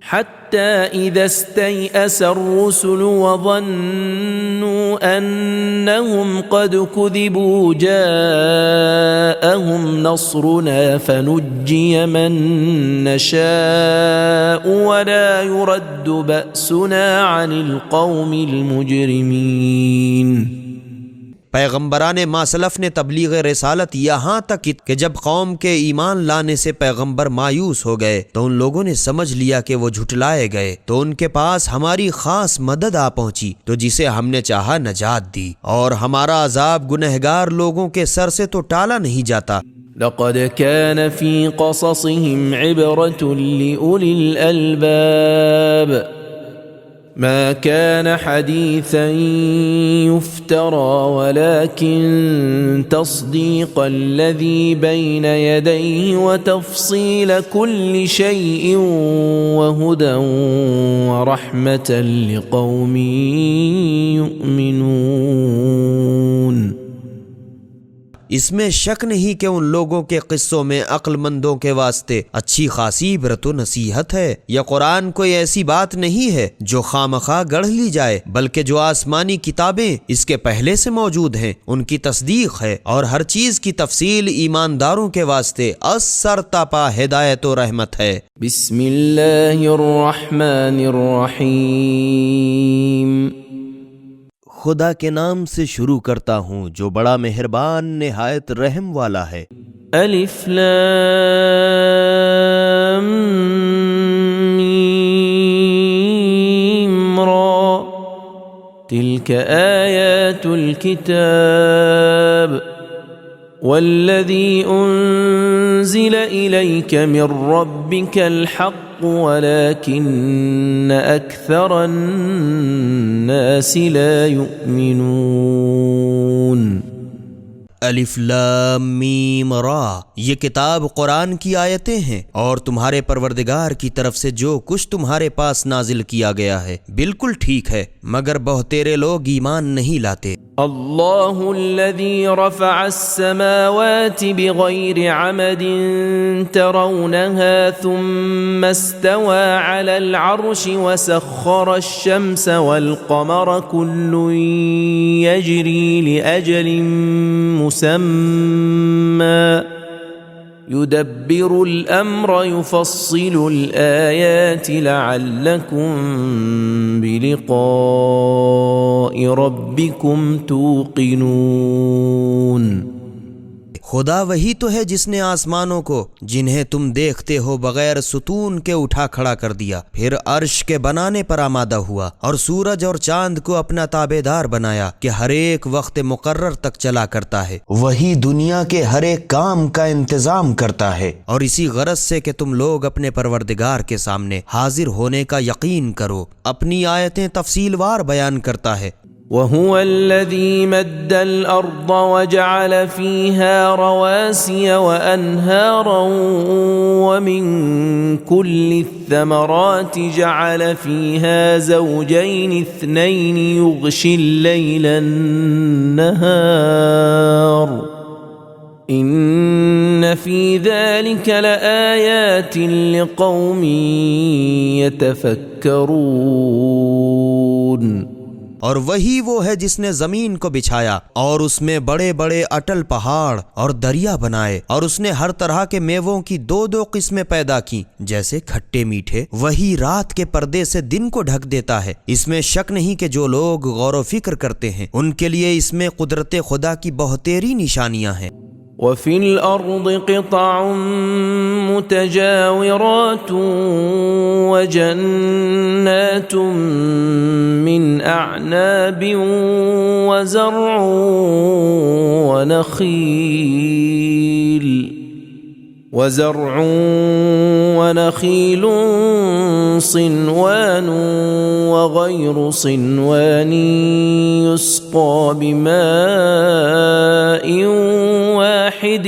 Speaker 3: حتى إذا استيأس الرسل وظنوا أنهم قد كذبوا جاءهم نصرنا فنجي من نشاء ولا يرد بأسنا عن القوم المجرمين۔
Speaker 2: پیغمبران ماسلف نے تبلیغ رسالت یہاں تک کہ جب قوم کے ایمان لانے سے پیغمبر مایوس ہو گئے تو ان لوگوں نے سمجھ لیا کہ وہ جھٹلائے گئے، تو ان کے پاس ہماری خاص مدد آ پہنچی تو جسے ہم نے چاہا نجات دی، اور ہمارا عذاب گنہگار لوگوں کے سر سے تو ٹالا نہیں جاتا۔
Speaker 3: لقد كان في قصصهم عبرة لأولي الألباب ما كان حديثا يفترى ولكن تصديق الذي بين يديه وتفصيل كل شيء وهدى ورحمة لقوم يؤمنون۔
Speaker 2: اس میں شک نہیں کہ ان لوگوں کے قصوں میں عقل مندوں کے واسطے اچھی خاصی عبرت و نصیحت ہے۔ یہ قرآن کوئی ایسی بات نہیں ہے جو خامخواہ گڑھ لی جائے، بلکہ جو آسمانی کتابیں اس کے پہلے سے موجود ہیں ان کی تصدیق ہے، اور ہر چیز کی تفصیل ایمانداروں کے واسطے اثر تاپا ہدایت و رحمت ہے۔
Speaker 3: بسم اللہ الرحمن الرحیم۔
Speaker 2: خدا کے نام سے شروع کرتا ہوں جو بڑا مہربان نہایت رحم والا ہے۔
Speaker 3: الف لام میم را تلك آیات الكتاب والذی انزل الیک من ربک الحق ولكن أكثر الناس لا يؤمنون۔
Speaker 2: الف لام میم را، یہ کتاب قرآن کی آیتیں ہیں، اور تمہارے پروردگار کی طرف سے جو کچھ تمہارے پاس نازل کیا گیا ہے بالکل ٹھیک ہے، مگر بہتیرے لوگ ایمان نہیں لاتے۔
Speaker 3: اللہ الذي رفع السماوات بغير عمد ترونها ثم استوى على العرش وسخر الشمس والقمر كل يجري لأجل مسمى يدبر الأمر يفصل الآيات لعلكم بلقاء ربكم توقنون۔
Speaker 2: خدا وہی تو ہے جس نے آسمانوں کو جنہیں تم دیکھتے ہو بغیر ستون کے اٹھا کھڑا کر دیا، پھر عرش کے بنانے پر آمادہ ہوا، اور سورج اور چاند کو اپنا تابعدار بنایا کہ ہر ایک وقت مقرر تک چلا کرتا ہے۔
Speaker 4: وہی دنیا کے ہر ایک کام کا انتظام کرتا ہے،
Speaker 2: اور اسی غرض سے کہ تم لوگ اپنے پروردگار کے سامنے حاضر ہونے کا یقین کرو، اپنی آیتیں تفصیل وار بیان کرتا ہے۔
Speaker 3: وهو الذي مد الأرض وجعل فيها رواسي وأنهارا ومن كل الثمرات جعل فيها زوجين اثنين يغشي الليل النهار إن في ذلك لآيات لقوم يتفكرون۔
Speaker 2: اور وہی وہ ہے جس نے زمین کو بچھایا اور اس میں بڑے بڑے اٹل پہاڑ اور دریا بنائے، اور اس نے ہر طرح کے میووں کی دو دو قسمیں پیدا کی، جیسے کھٹے میٹھے۔ وہی رات کے پردے سے دن کو ڈھک دیتا ہے۔ اس میں شک نہیں کہ جو لوگ غور و فکر کرتے ہیں ان کے لیے اس میں قدرت خدا کی بہتیری نشانیاں ہیں۔
Speaker 3: وفي الأرض قطع متجاورات وجنات من أعناب وزرع ونخيل صنوان وغير صنوان يسقى بماء واحد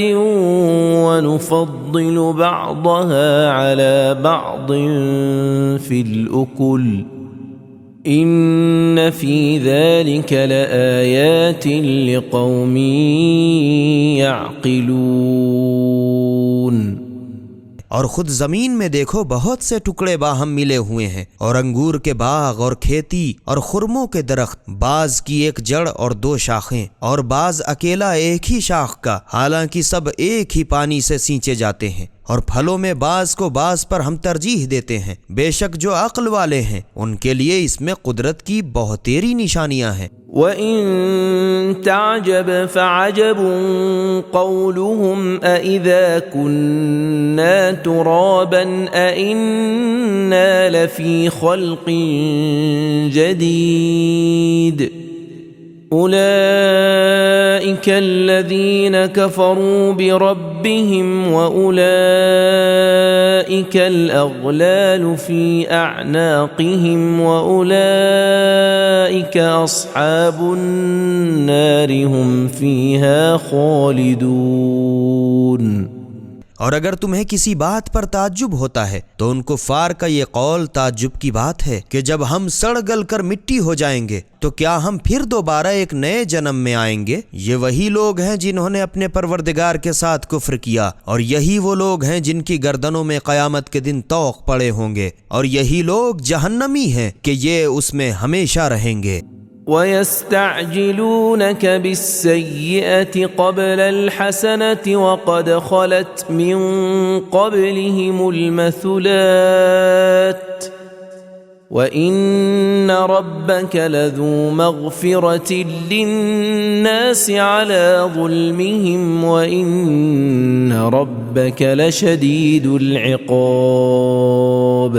Speaker 3: ونفضل بعضها على بعض في الأكل إن في ذلك لآيات لقوم يعقلون۔
Speaker 2: اور خود زمین میں دیکھو بہت سے ٹکڑے باہم ملے ہوئے ہیں، اور انگور کے باغ اور کھیتی اور خرموں کے درخت، بعض کی ایک جڑ اور دو شاخیں، اور بعض اکیلا ایک ہی شاخ کا، حالانکہ سب ایک ہی پانی سے سینچے جاتے ہیں۔ اور پھلوں میں بعض کو بعض پر ہم ترجیح دیتے ہیں۔ بے شک جو عقل والے ہیں ان کے لیے اس میں قدرت کی بہتیری نشانیاں ہیں۔
Speaker 3: وَإِن تَعْجَبْ فَعَجَبٌ قَوْلُهُمْ أَإِذَا كُنَّا تُرَابًا أَإِنَّا لَفِي خَلْقٍ جَدِيدٍ أولئك الذين كفروا بربهم وأولئك الأغلال في أعناقهم وأولئك أصحاب النار هم فيها خالدون۔
Speaker 2: اور اگر تمہیں کسی بات پر تعجب ہوتا ہے تو ان کفار کا یہ قول تعجب کی بات ہے کہ جب ہم سڑ گل کر مٹی ہو جائیں گے تو کیا ہم پھر دوبارہ ایک نئے جنم میں آئیں گے؟ یہ وہی لوگ ہیں جنہوں نے اپنے پروردگار کے ساتھ کفر کیا، اور یہی وہ لوگ ہیں جن کی گردنوں میں قیامت کے دن طوق پڑے ہوں گے، اور یہی لوگ جہنمی ہیں کہ یہ اس میں ہمیشہ رہیں گے۔
Speaker 3: وَيَسْتَعْجِلُونَكَ بِالسَّيِّئَةِ قَبْلَ الْحَسَنَةِ وَقَدْ خَلَتْ مِن قَبْلِهِمُ الْمَثُلَاتُ وَإِنَّ رَبَّكَ لَذُو مَغْفِرَةٍ لِلنَّاسِ عَلَى ظُلْمِهِمْ وَإِنَّ رَبَّكَ لَشَدِيدُ الْعِقَابِ۔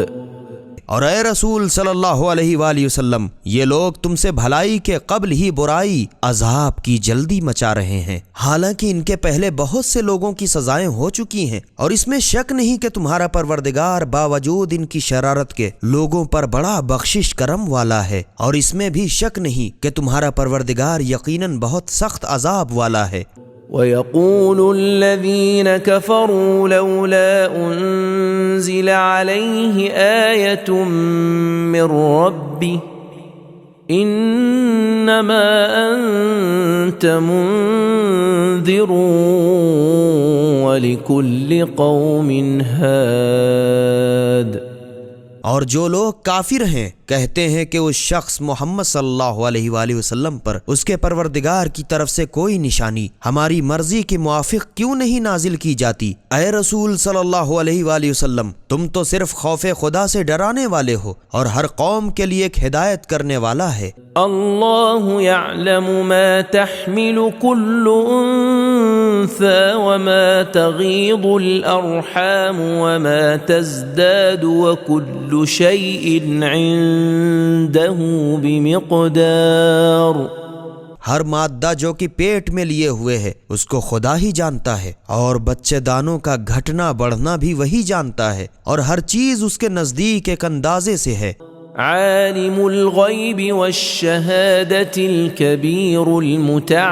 Speaker 2: اور اے رسول صلی اللہ علیہ وآلہ وسلم، یہ لوگ تم سے بھلائی کے قبل ہی برائی عذاب کی جلدی مچا رہے ہیں، حالانکہ ان کے پہلے بہت سے لوگوں کی سزائیں ہو چکی ہیں، اور اس میں شک نہیں کہ تمہارا پروردگار باوجود ان کی شرارت کے لوگوں پر بڑا بخشش کرم والا ہے، اور اس میں بھی شک نہیں کہ تمہارا پروردگار یقیناً بہت سخت عذاب والا ہے۔
Speaker 3: وَيَقُولُ الَّذِينَ كَفَرُوا لَوْلَا أُنزِلَ عَلَيْهِ آيَةٌ مِّن رَّبِّهِ إِنَّمَا أَنتَ مُنذِرٌ وَلِكُلِّ قَوْمٍ هَادٍ۔
Speaker 2: اور جو لوگ کافر ہیں کہتے ہیں کہ اس شخص محمد صلی اللہ علیہ وآلہ وسلم پر اس کے پروردگار کی طرف سے کوئی نشانی ہماری مرضی کے موافق کیوں نہیں نازل کی جاتی؟ اے رسول صلی اللہ علیہ وآلہ وسلم، تم تو صرف خوف خدا سے ڈرانے والے ہو اور ہر قوم کے لیے ایک ہدایت کرنے والا ہے۔
Speaker 3: اللہ یعلم ما تحمل کل انثى وما تغیض الارحام وما تزداد وكل شيء عنده بمقدار۔
Speaker 2: ہر مادہ جو کہ پیٹ میں لیے ہوئے ہے اس کو خدا ہی جانتا ہے، اور بچے دانوں کا گھٹنا بڑھنا بھی وہی جانتا ہے، اور ہر چیز اس کے نزدیک ایک اندازے سے ہے۔
Speaker 3: عالم الغیب والشہادة الکبیر المتعال۔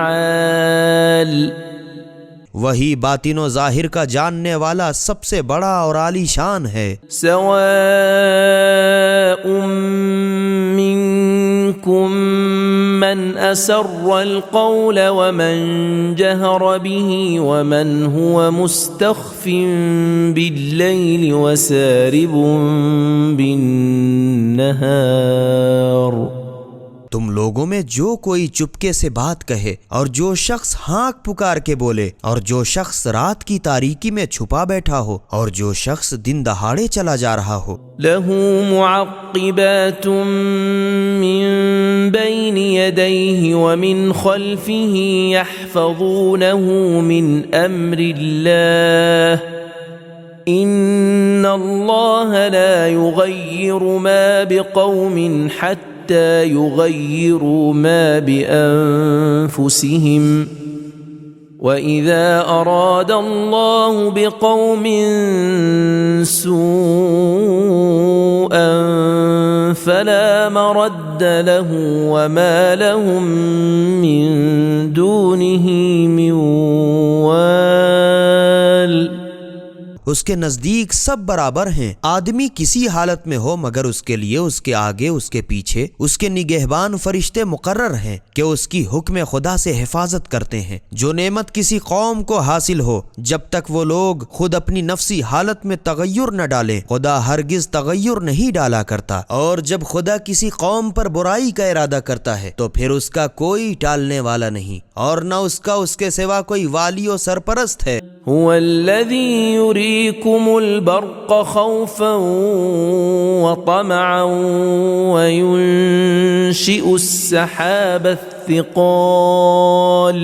Speaker 2: وہی باطن و ظاہر کا جاننے والا سب سے بڑا اور عالی شان ہے۔
Speaker 3: سواء منکم من اسر القول ومن جہر به ومن هو مستخف باللیل وسارب بالنہار۔
Speaker 2: تم لوگوں میں جو کوئی چپکے سے بات کہے، اور جو شخص ہانک پکار کے بولے، اور جو شخص رات کی تاریکی میں چھپا بیٹھا ہو، اور جو شخص دن دہاڑے چلا جا رہا ہو۔
Speaker 3: له معقبات من بين يديه ومن خلفه يحفظونه من أمر الله إن الله لا يغير ما بقوم حتى يغيروا ما بأنفسهم وَإِذَا أَرَادَ اللَّهُ بِقَوْمٍ سُوءًا فَلَا مَرَدَّ لَهُ وَمَا لَهُم مِّن دُونِهِ مِن وَالٍ۔
Speaker 2: اس کے نزدیک سب برابر ہیں، آدمی کسی حالت میں ہو مگر اس کے لیے اس کے آگے اس کے پیچھے اس کے نگہبان فرشتے مقرر ہیں کہ اس کی حکم خدا سے حفاظت کرتے ہیں۔ جو نعمت کسی قوم کو حاصل ہو، جب تک وہ لوگ خود اپنی نفسی حالت میں تغیر نہ ڈالیں، خدا ہرگز تغیر نہیں ڈالا کرتا، اور جب خدا کسی قوم پر برائی کا ارادہ کرتا ہے تو پھر اس کا کوئی ٹالنے والا نہیں، اور نہ اس کا اس کے سوا کوئی والی و سرپرست ہے۔
Speaker 3: هو الذي يريكم البرق خوفا وطمعا وينشئ السحاب الثقال۔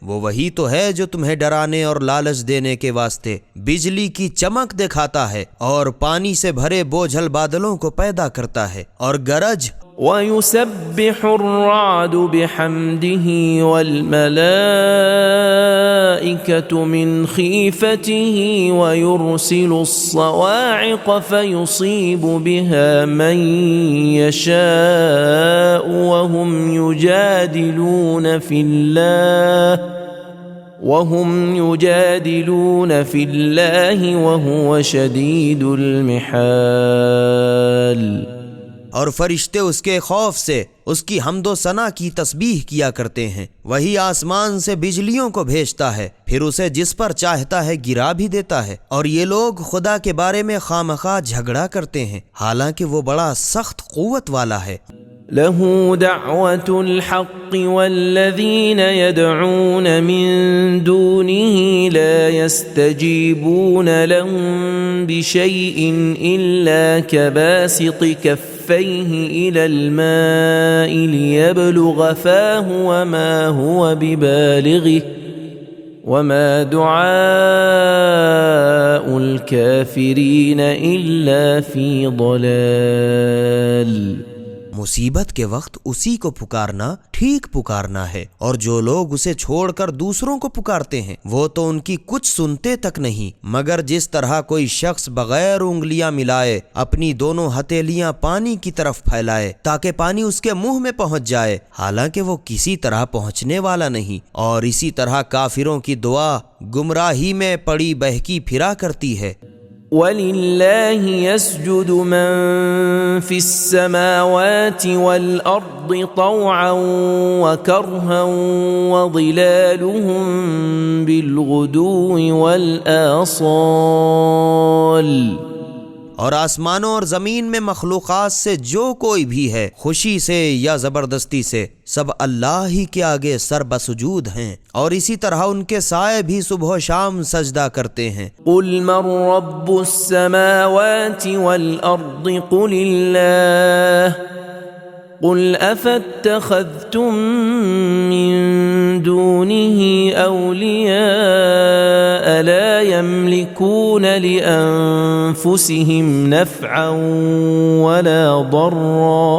Speaker 2: وہ وہی تو ہے جو تمہیں ڈرانے اور لالچ دینے کے واسطے بجلی کی چمک دکھاتا ہے، اور پانی سے بھرے بوجھل بادلوں کو پیدا کرتا ہے، اور گرج
Speaker 3: وَيُسَبِّحُ الرَّعْدُ بِحَمْدِهِ وَالْمَلَائِكَةُ مِنْ خِيفَتِهِ وَيُرْسِلُ الصَّوَاعِقَ فَيُصِيبُ بِهَا مَنْ يَشَاءُ وَهُمْ يُجَادِلُونَ فِي اللَّهِ وَهُوَ شَدِيدُ الْمِحَالِ۔
Speaker 2: اور فرشتے اس کے خوف سے اس کی حمد و ثنا کی تسبیح کیا کرتے ہیں۔ وہی آسمان سے بجلیوں کو بھیجتا ہے، پھر اسے جس پر چاہتا ہے گرا بھی دیتا ہے، اور یہ لوگ خدا کے بارے میں خامخواہ جھگڑا کرتے ہیں، حالانکہ وہ بڑا سخت قوت والا ہے۔
Speaker 3: له دعوة الحق والذين يدعون من دونه لا يستجيبون لهم بشيء إلا كباسط كفيه إلى الماء ليبلغ فاه وما هو ببالغه وما دعاء الكافرين إلا في ضلال۔
Speaker 2: مصیبت کے وقت اسی کو پکارنا ٹھیک پکارنا ہے، اور جو لوگ اسے چھوڑ کر دوسروں کو پکارتے ہیں وہ تو ان کی کچھ سنتے تک نہیں، مگر جس طرح کوئی شخص بغیر انگلیاں ملائے اپنی دونوں ہتھیلیاں پانی کی طرف پھیلائے تاکہ پانی اس کے منہ میں پہنچ جائے، حالانکہ وہ کسی طرح پہنچنے والا نہیں۔ اور اسی طرح کافروں کی دعا گمراہی میں پڑی بہکی پھرا کرتی ہے۔
Speaker 3: وَلِلَّهِ يَسْجُدُ مَن فِي السَّمَاوَاتِ وَالْأَرْضِ طَوْعًا وَكَرْهًا وَظِلَالُهُم بِالْغُدُوِّ وَالْآصَالِ۔
Speaker 2: اور آسمانوں اور زمین میں مخلوقات سے جو کوئی بھی ہے، خوشی سے یا زبردستی سے، سب اللہ ہی کے آگے سر بسجود ہیں، اور اسی طرح ان کے سائے بھی صبح و شام سجدہ کرتے ہیں۔
Speaker 3: قل من رب السماوات والأرض قل اللہ قل افاتخذتم من دونه أولياء لا يملكون لأنفسهم نفعا ولا ضرا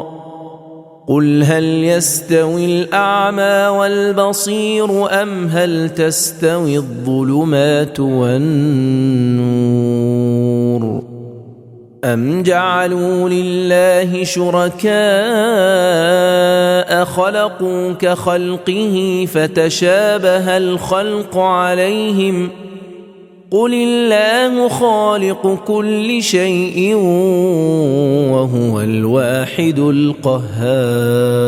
Speaker 3: قل هل يستوي الأعمى والبصير أم هل تستوي الظلمات والنور أم جعلوا لله شركاء خلقوا كخلقه فتشابه الخلق عليهم قل الله خالق كل شيء وهو الواحد القهار۔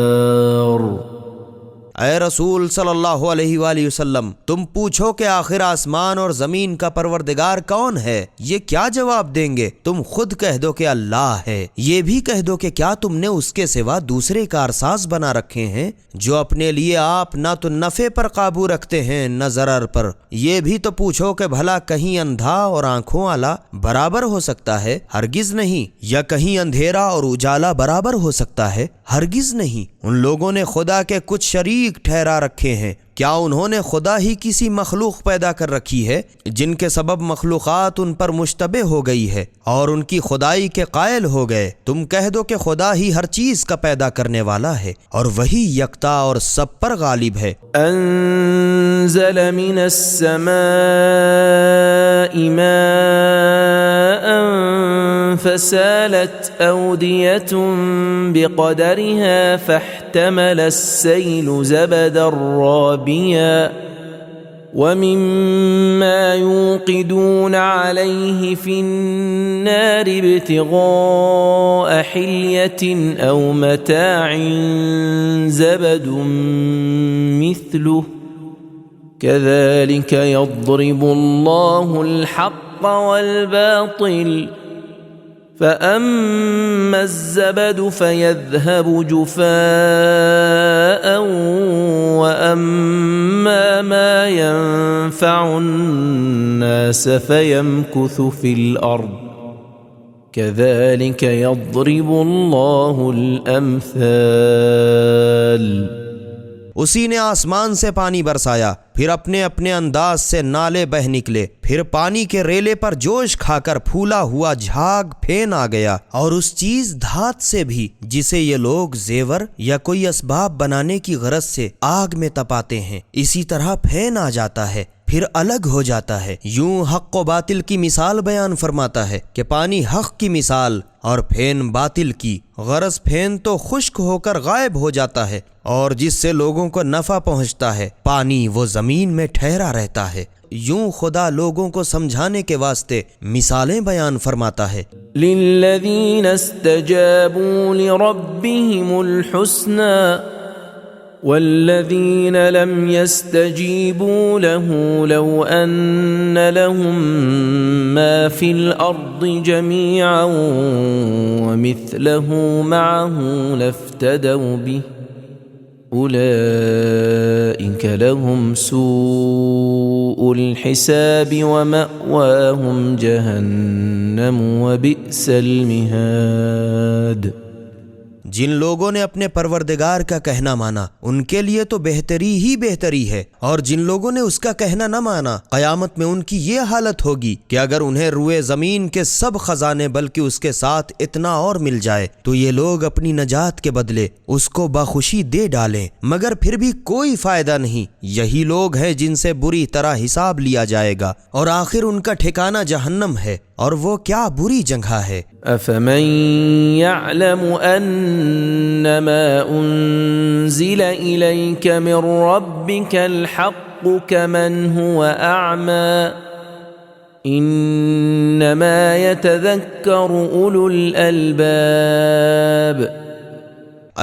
Speaker 2: اے رسول صلی اللہ علیہ وآلہ وسلم، تم پوچھو کہ آخر آسمان اور زمین کا پروردگار کون ہے؟ یہ کیا جواب دیں گے؟ تم خود کہہ دو کہ اللہ ہے۔ یہ بھی کہہ دو کہ کیا تم نے اس کے سوا دوسرے کارساز بنا رکھے ہیں جو اپنے لیے آپ نہ تو نفع پر قابو رکھتے ہیں نہ ضرر پر؟ یہ بھی تو پوچھو کہ بھلا کہیں اندھا اور آنکھوں والا برابر ہو سکتا ہے؟ ہرگز نہیں۔ یا کہیں اندھیرا اور اجالا برابر ہو سکتا ہے؟ ہرگز نہیں۔ ان لوگوں نے خدا کے کچھ شریک ٹھہرا رکھے ہیں۔ کیا انہوں نے خدا ہی کسی مخلوق پیدا کر رکھی ہے جن کے سبب مخلوقات ان پر مشتبہ ہو گئی ہے اور ان کی خدائی کے قائل ہو گئے؟ تم کہہ دو کہ خدا ہی ہر چیز کا پیدا کرنے والا ہے اور وہی یکتا اور سب پر غالب ہے۔
Speaker 3: انزل من السماء ماء فسالت أودية بقدرها فاحتمل السيل زبدا رابيا ومما يوقدون عليه في النار ابتغاء حلية أو متاع زبد مثله كذلك يضرب الله الحق والباطل فأما الزبد فيذهب جفاء وأما ما ينفع الناس فيمكث في الأرض كذلك يضرب الله الأمثال۔
Speaker 2: اسی نے آسمان سے پانی برسایا، پھر اپنے اپنے انداز سے نالے بہ نکلے، پھر پانی کے ریلے پر جوش کھا کر پھولا ہوا جھاگ پھین آ گیا، اور اس چیز دھات سے بھی جسے یہ لوگ زیور یا کوئی اسباب بنانے کی غرض سے آگ میں تپاتے ہیں، اسی طرح پھین آ جاتا ہے، پھر الگ ہو جاتا ہے۔ یوں حق و باطل کی مثال بیان فرماتا ہے کہ پانی حق کی مثال اور پھین باطل کی۔ غرض پھین تو خشک ہو کر غائب ہو جاتا ہے اور جس سے لوگوں کو نفع پہنچتا ہے، پانی وہ زمین میں ٹھہرا رہتا ہے۔ یوں خدا لوگوں کو سمجھانے کے واسطے مثالیں بیان فرماتا ہے۔
Speaker 3: للذین استجابوا لربهم الحسنى والذين لم يستجيبوا له لو أن لهم ما في الأرض جميعا ومثله معه لافتدوا به أولئك لهم سوء الحساب ومأواهم جهنم وبئس المهاد۔
Speaker 2: جن لوگوں نے اپنے پروردگار کا کہنا مانا ان کے لیے تو بہتری ہی بہتری ہے، اور جن لوگوں نے اس کا کہنا نہ مانا قیامت میں ان کی یہ حالت ہوگی کہ اگر انہیں روئے زمین کے سب خزانے بلکہ اس کے ساتھ اتنا اور مل جائے تو یہ لوگ اپنی نجات کے بدلے اس کو بخوشی دے ڈالیں، مگر پھر بھی کوئی فائدہ نہیں۔ یہی لوگ ہیں جن سے بری طرح حساب لیا جائے گا اور آخر ان کا ٹھکانہ جہنم ہے، اور وہ کیا بری جگہ ہے۔
Speaker 3: افمن يعلم انما انزل اليك من ربك الحق كمن هو اعمى انما يتذكر اولو الالباب۔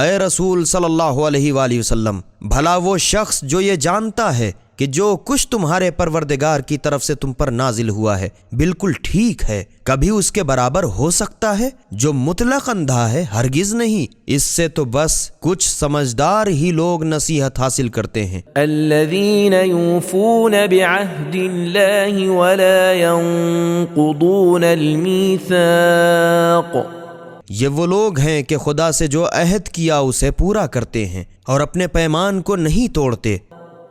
Speaker 2: اے رسول صلی اللہ علیہ وآلہ وسلم، بھلا وہ شخص جو یہ جانتا ہے کہ جو کچھ تمہارے پروردگار کی طرف سے تم پر نازل ہوا ہے بالکل ٹھیک ہے، کبھی اس کے برابر ہو سکتا ہے؟ جو مطلق اندھا ہے ہرگز نہیں، اس سے تو بس کچھ سمجھدار ہی لوگ نصیحت حاصل کرتے ہیں۔
Speaker 3: الذين يوفون بعهد الله ولا ينقضون الميثاق،
Speaker 2: یہ وہ لوگ ہیں کہ خدا سے جو عہد کیا اسے پورا کرتے ہیں اور اپنے پیمان کو نہیں توڑتے۔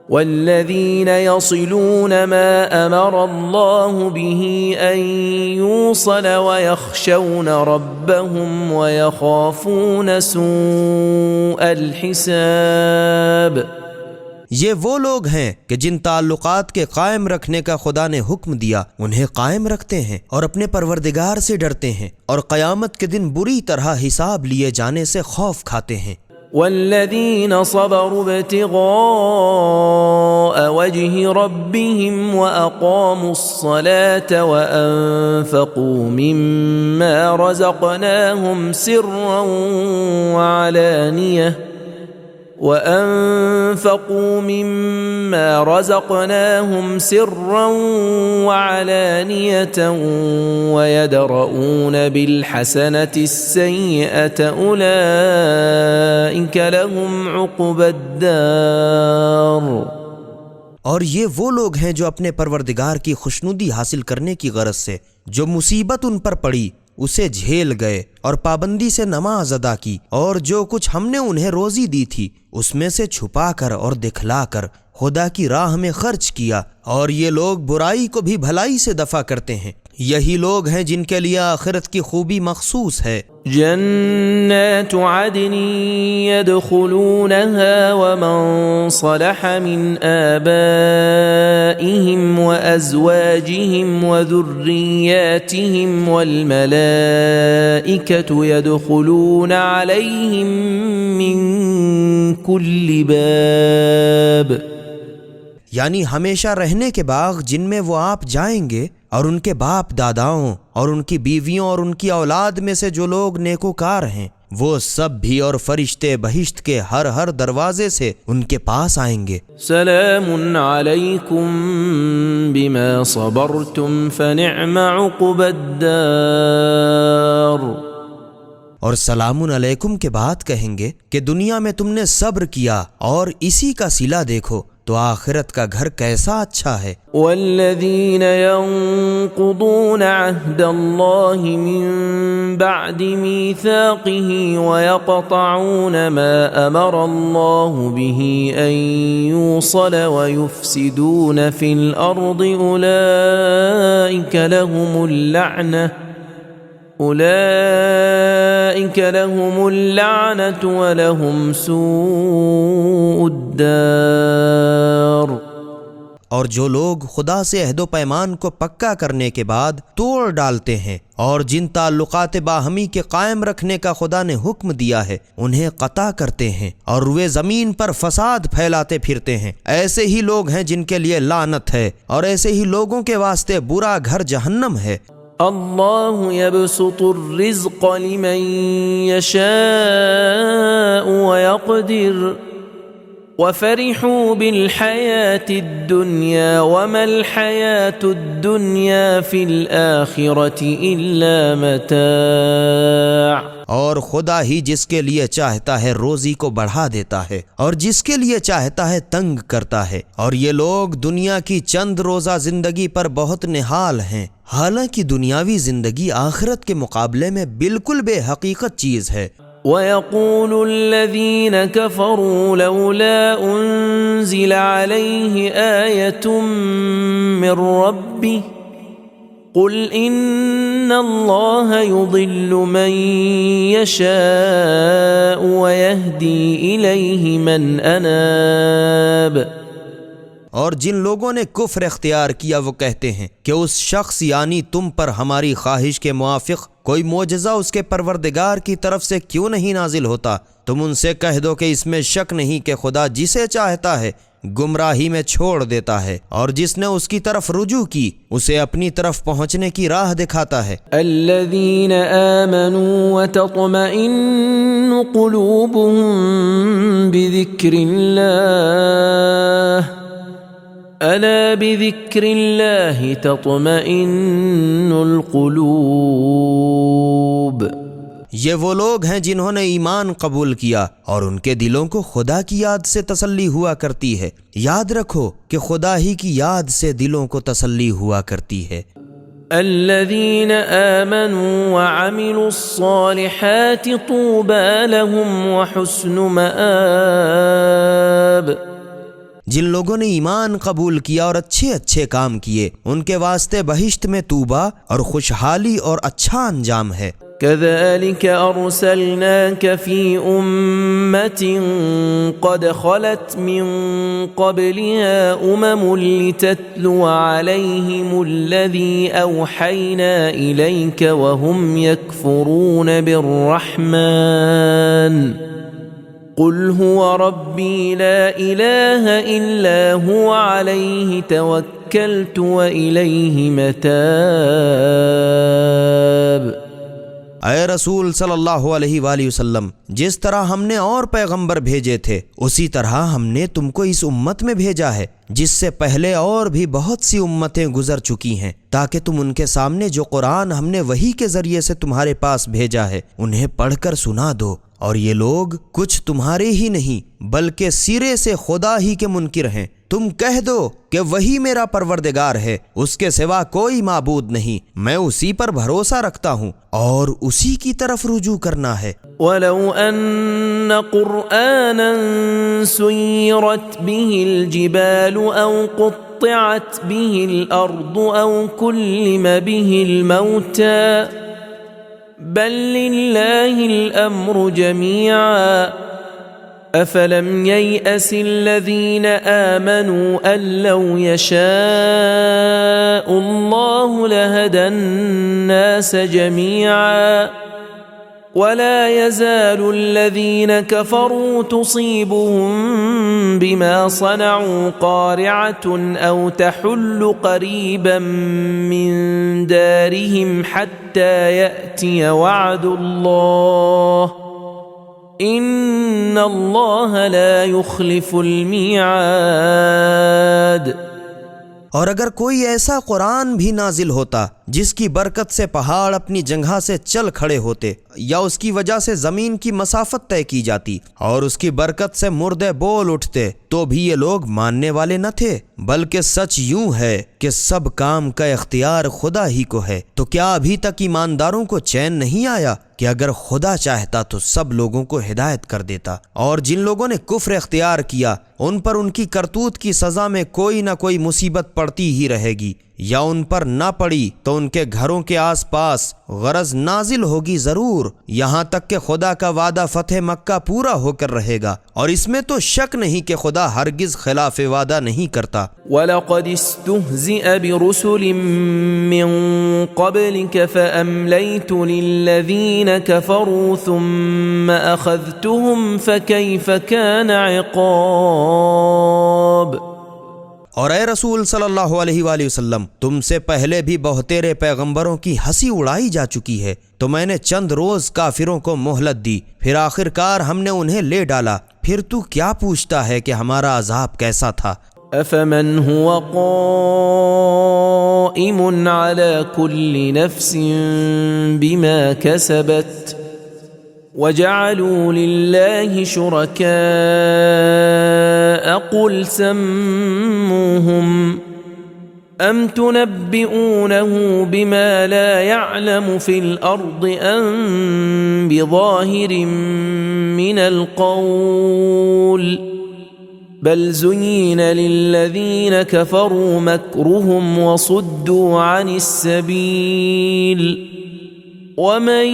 Speaker 3: والذين يصلون ما أمر الله به أن يوصل ويخشون ربهم ويخافون سوء الحساب،
Speaker 2: یہ وہ لوگ ہیں کہ جن تعلقات کے قائم رکھنے کا خدا نے حکم دیا انہیں قائم رکھتے ہیں اور اپنے پروردگار سے ڈرتے ہیں اور قیامت کے دن بری طرح حساب لیے جانے سے خوف کھاتے ہیں۔
Speaker 3: والذين صبروا ابتغاء وجه ربهم وأقاموا الصلاة وأنفقوا مما رزقناهم سرا وعلانية ويدرؤون بالحسنة السيئة أولئك لهم عقبى الدار۔
Speaker 2: اور یہ وہ لوگ ہیں جو اپنے پروردگار کی خوشنودی حاصل کرنے کی غرض سے جو مصیبت ان پر پڑی اسے جھیل گئے اور پابندی سے نماز ادا کی، اور جو کچھ ہم نے انہیں روزی دی تھی اس میں سے چھپا کر اور دکھلا کر خدا کی راہ میں خرچ کیا، اور یہ لوگ برائی کو بھی بھلائی سے دفع کرتے ہیں، یہی لوگ ہیں جن کے لیے آخرت کی خوبی مخصوص ہے۔
Speaker 3: جنات عدن يدخلونها ومن صلح من آبائهم وأزواجهم وذرياتهم والملائكة يدخلون عليهم من كل باب،
Speaker 2: یعنی ہمیشہ رہنے کے باغ جن میں وہ آپ جائیں گے، اور ان کے باپ داداؤں اور ان کی بیویوں اور ان کی اولاد میں سے جو لوگ نیکوکار ہیں وہ سب بھی، اور فرشتے بہشت کے ہر دروازے سے ان کے پاس آئیں گے۔
Speaker 3: سلام علیکم بما صبرتم فنعم عقبى الدار،
Speaker 2: اور سلام علیکم کے بعد کہیں گے کہ دنیا میں تم نے صبر کیا اور اسی کا صلہ دیکھو تو آخرت کا گھر کیسا اچھا ہے۔
Speaker 3: والذین ينقضون عہد اللہ من بعد میثاقہ ویقطعون ما امر اللہ به ان یوصل ویفسدون فی الارض اولئک لهم اللعنة ولهم سوء الدار۔
Speaker 2: اور جو لوگ خدا سے عہد و پیمان کو پکا کرنے کے بعد توڑ ڈالتے ہیں اور جن تعلقات باہمی کے قائم رکھنے کا خدا نے حکم دیا ہے انہیں قطع کرتے ہیں اور روئے زمین پر فساد پھیلاتے پھرتے ہیں، ایسے ہی لوگ ہیں جن کے لیے لعنت ہے، اور ایسے ہی لوگوں کے واسطے برا گھر جہنم ہے۔
Speaker 3: اللہ يبسط الرزق لمن يشاء ويقدر وفرحوا بالحياة الدنيا وما الحياة الدنيا في الآخرة إلا متاع۔
Speaker 2: اور خدا ہی جس کے لیے چاہتا ہے روزی کو بڑھا دیتا ہے اور جس کے لیے چاہتا ہے تنگ کرتا ہے، اور یہ لوگ دنیا کی چند روزہ زندگی پر بہت نہال ہیں، حالانکہ دنیاوی زندگی آخرت کے مقابلے میں بالکل بے حقیقت چیز ہے۔
Speaker 3: وَيَقُولُ الَّذِينَ كَفَرُوا لَوْلَا أُنزِلَ عَلَيْهِ آيَةٌ مِّن رَّبِّهِ قُلْ إِنَّ اللَّهَ يُضِلُّ مَن يَشَاءُ وَيَهْدِي إِلَيْهِ مَنْ أَنَابَ۔
Speaker 2: اور جن لوگوں نے کفر اختیار کیا وہ کہتے ہیں کہ اس شخص یعنی تم پر ہماری خواہش کے موافق کوئی معجزہ اس کے پروردگار کی طرف سے کیوں نہیں نازل ہوتا؟ تم ان سے کہہ دو کہ اس میں شک نہیں کہ خدا جسے چاہتا ہے گمراہی میں چھوڑ دیتا ہے، اور جس نے اس کی طرف رجوع کی اسے اپنی طرف پہنچنے کی راہ دکھاتا ہے۔
Speaker 3: الذین آمنوا وتطمئن قلوبهم بذکر اللہ ألا بذكر الله تطمئن القلوب.
Speaker 2: یہ وہ لوگ ہیں جنہوں نے ایمان قبول کیا اور ان کے دلوں کو خدا کی یاد سے تسلی ہوا کرتی ہے. یاد رکھو کہ خدا ہی کی یاد سے دلوں کو تسلی ہوا کرتی ہے.
Speaker 3: الذين آمنوا وعملوا الصالحات طوبى لهم وحسن مآب.
Speaker 2: جن لوگوں نے ایمان قبول کیا اور اچھے اچھے کام کیے ان کے واسطے بہشت میں توبہ اور خوشحالی اور اچھا انجام ہے.
Speaker 3: كذلك أرسلناك في أمة قد خلت من قبلها لتتلو عليهم الذي أوحينا إليك وهم يكفرون بالرحمن قل هو ربي لا إله إلا هو عليه توكلت وإليه متاب.
Speaker 2: اے رسول صلی اللہ علیہ وآلہ وسلم، جس طرح ہم نے اور پیغمبر بھیجے تھے اسی طرح ہم نے تم کو اس امت میں بھیجا ہے جس سے پہلے اور بھی بہت سی امتیں گزر چکی ہیں، تاکہ تم ان کے سامنے جو قرآن ہم نے وحی کے ذریعے سے تمہارے پاس بھیجا ہے انہیں پڑھ کر سنا دو. اور یہ لوگ کچھ تمہارے ہی نہیں بلکہ سرے سے خدا ہی کے منکر ہیں. تم کہہ دو کہ وہی میرا پروردگار ہے، اس کے سوا کوئی معبود نہیں، میں اسی پر بھروسہ رکھتا ہوں اور اسی کی طرف رجوع کرنا ہے.
Speaker 3: وَلَوْ أَنَّ قُرْآنًا سُيِّرَتْ بِهِ الْجِبَالُ أَوْ قُطِّعَتْ بِهِ الْأَرْضُ أَوْ كُلِّمَ بِهِ الْمَوْتَى بل لله الأمر جميعا أفلم ييأس الذين آمنوا أن لو يشاء الله لهدى الناس جميعا ولا يزال الذين كفروا تصيبهم بما صنعوا قارعة أو تحل قريبا من دارهم حتى يأتي وعد الله إن الله لا يخلف الميعاد.
Speaker 2: اور اگر کوئی ایسا قرآن بھی نازل ہوتا جس کی برکت سے پہاڑ اپنی جگہ سے چل کھڑے ہوتے یا اس کی وجہ سے زمین کی مسافت طے کی جاتی اور اس کی برکت سے مردے بول اٹھتے تو بھی یہ لوگ ماننے والے نہ تھے. بلکہ سچ یوں ہے کہ سب کام کا اختیار خدا ہی کو ہے. تو کیا ابھی تک ایمانداروں کو چین نہیں آیا کہ اگر خدا چاہتا تو سب لوگوں کو ہدایت کر دیتا؟ اور جن لوگوں نے کفر اختیار کیا ان پر ان کی کرتوت کی سزا میں کوئی نہ کوئی مصیبت پڑتی ہی رہے گی، یا ان پر نہ پڑی تو ان کے گھروں کے آس پاس غرض نازل ہوگی ضرور، یہاں تک کہ خدا کا وعدہ فتح مکہ پورا ہو کر رہے گا. اور اس میں تو شک نہیں کہ خدا ہرگز خلاف وعدہ نہیں کرتا.
Speaker 3: وَلَقَدِ اسْتُهْزِئَ بِرُسُلٍ مِّن قَبْلِكَ فَأَمْلَيْتُ لِلَّذِينَ كَفَرُوا ثُمَّ أَخَذْتُهُمْ فَكَيْفَ كَانَ عِقَابِ.
Speaker 2: اور اے رسول صلی اللہ علیہ وآلہ وسلم، تم سے پہلے بھی بہتیرے پیغمبروں کی ہنسی اڑائی جا چکی ہے، تو میں نے چند روز کافروں کو مہلت دی، پھر آخر کار ہم نے انہیں لے ڈالا. پھر تو کیا پوچھتا ہے کہ ہمارا عذاب کیسا تھا؟
Speaker 3: أَفَمَنْ هُوَ قَائِمٌ عَلَى كُلِّ نَفْسٍ بِمَا كَسَبَتْ وَجَعَلُوا لِلَّهِ شُرَكَاءَ قُلْ سَمُّوهُمْ أَمْ تُنَبِّئُونَهُ بِمَا لَا يَعْلَمُ فِي الْأَرْضِ أَمْ بِظَاهِرٍ مِّنَ الْقَوْلِ بل زين للذين كفروا مكرهم وصدوا عن السبيل ومن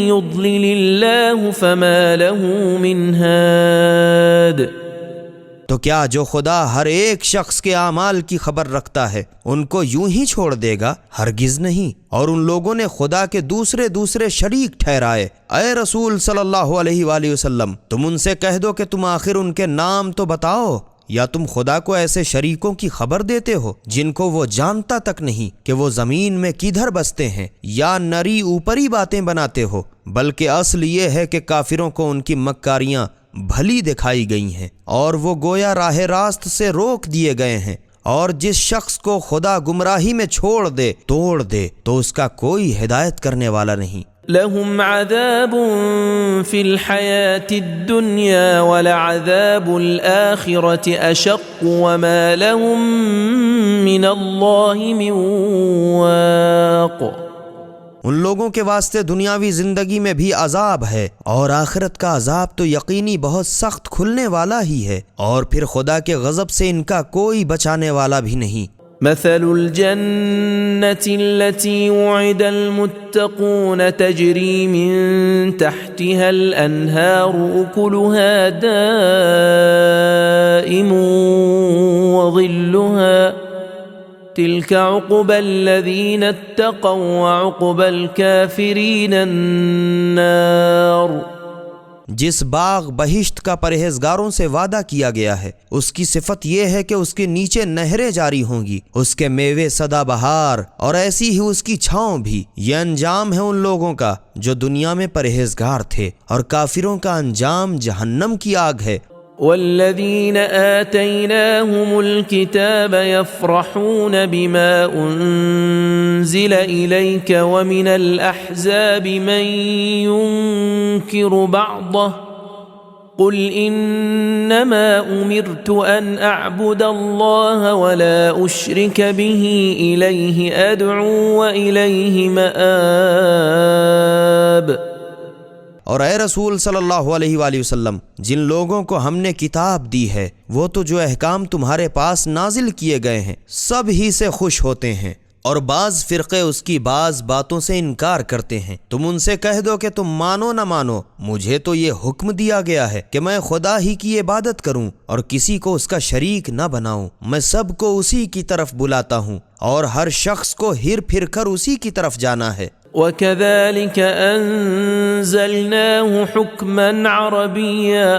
Speaker 3: يضلل الله فما له من هاد.
Speaker 2: تو کیا جو خدا ہر ایک شخص کے اعمال کی خبر رکھتا ہے ان کو یوں ہی چھوڑ دے گا؟ ہرگز نہیں. اور ان لوگوں نے خدا کے دوسرے شریک ٹھہرائے. اے رسول صلی اللہ علیہ وآلہ وسلم، تم ان سے کہہ دو کہ تم آخر ان کے نام تو بتاؤ، یا تم خدا کو ایسے شریکوں کی خبر دیتے ہو جن کو وہ جانتا تک نہیں کہ وہ زمین میں کدھر بستے ہیں، یا نری اوپری باتیں بناتے ہو؟ بلکہ اصل یہ ہے کہ کافروں کو ان کی مکاریاں بھلی دکھائی گئی ہیں اور وہ گویا راہ راست سے روک دیے گئے ہیں، اور جس شخص کو خدا گمراہی میں چھوڑ دے توڑ دے تو اس کا کوئی ہدایت کرنے والا نہیں۔
Speaker 3: لهم عذاب في الحياة الدنيا ولعذاب الآخرة أشق وما لهم من الله من واق۔
Speaker 2: ان لوگوں کے واسطے دنیاوی زندگی میں بھی عذاب ہے اور آخرت کا عذاب تو یقینی بہت سخت کھلنے والا ہی ہے، اور پھر خدا کے غضب سے ان کا کوئی بچانے والا بھی نہیں۔
Speaker 3: مثل الجنة التي وعد المتقون تجري من تحتها الأنهار أكلها دائم وظلها تلك عقبى الذين اتقوا وعقبى الكافرين النار۔
Speaker 2: جس باغ بہشت کا پرہیزگاروں سے وعدہ کیا گیا ہے اس کی صفت یہ ہے کہ اس کے نیچے نہریں جاری ہوں گی، اس کے میوے سدا بہار اور ایسی ہی اس کی چھاؤں بھی۔ یہ انجام ہے ان لوگوں کا جو دنیا میں پرہیزگار تھے، اور کافروں کا انجام جہنم کی آگ ہے۔
Speaker 3: والذين آتيناهم الكتاب يفرحون بما أنزل إليك ومن الأحزاب من ينكر بعضه قل إنما أمرت أن أعبد الله ولا أشرك به إليه أدعو وإليه مآب۔
Speaker 2: اور اے رسول صلی اللہ علیہ وآلہ وسلم، جن لوگوں کو ہم نے کتاب دی ہے وہ تو جو احکام تمہارے پاس نازل کیے گئے ہیں سب ہی سے خوش ہوتے ہیں، اور بعض فرقے اس کی بعض باتوں سے انکار کرتے ہیں۔ تم ان سے کہہ دو کہ تم مانو نہ مانو، مجھے تو یہ حکم دیا گیا ہے کہ میں خدا ہی کی عبادت کروں اور کسی کو اس کا شریک نہ بناؤں۔ میں سب کو اسی کی طرف بلاتا ہوں اور ہر شخص کو ہر پھر کر اسی کی طرف جانا ہے۔
Speaker 3: وكذلك أنزلناه حكما عربيا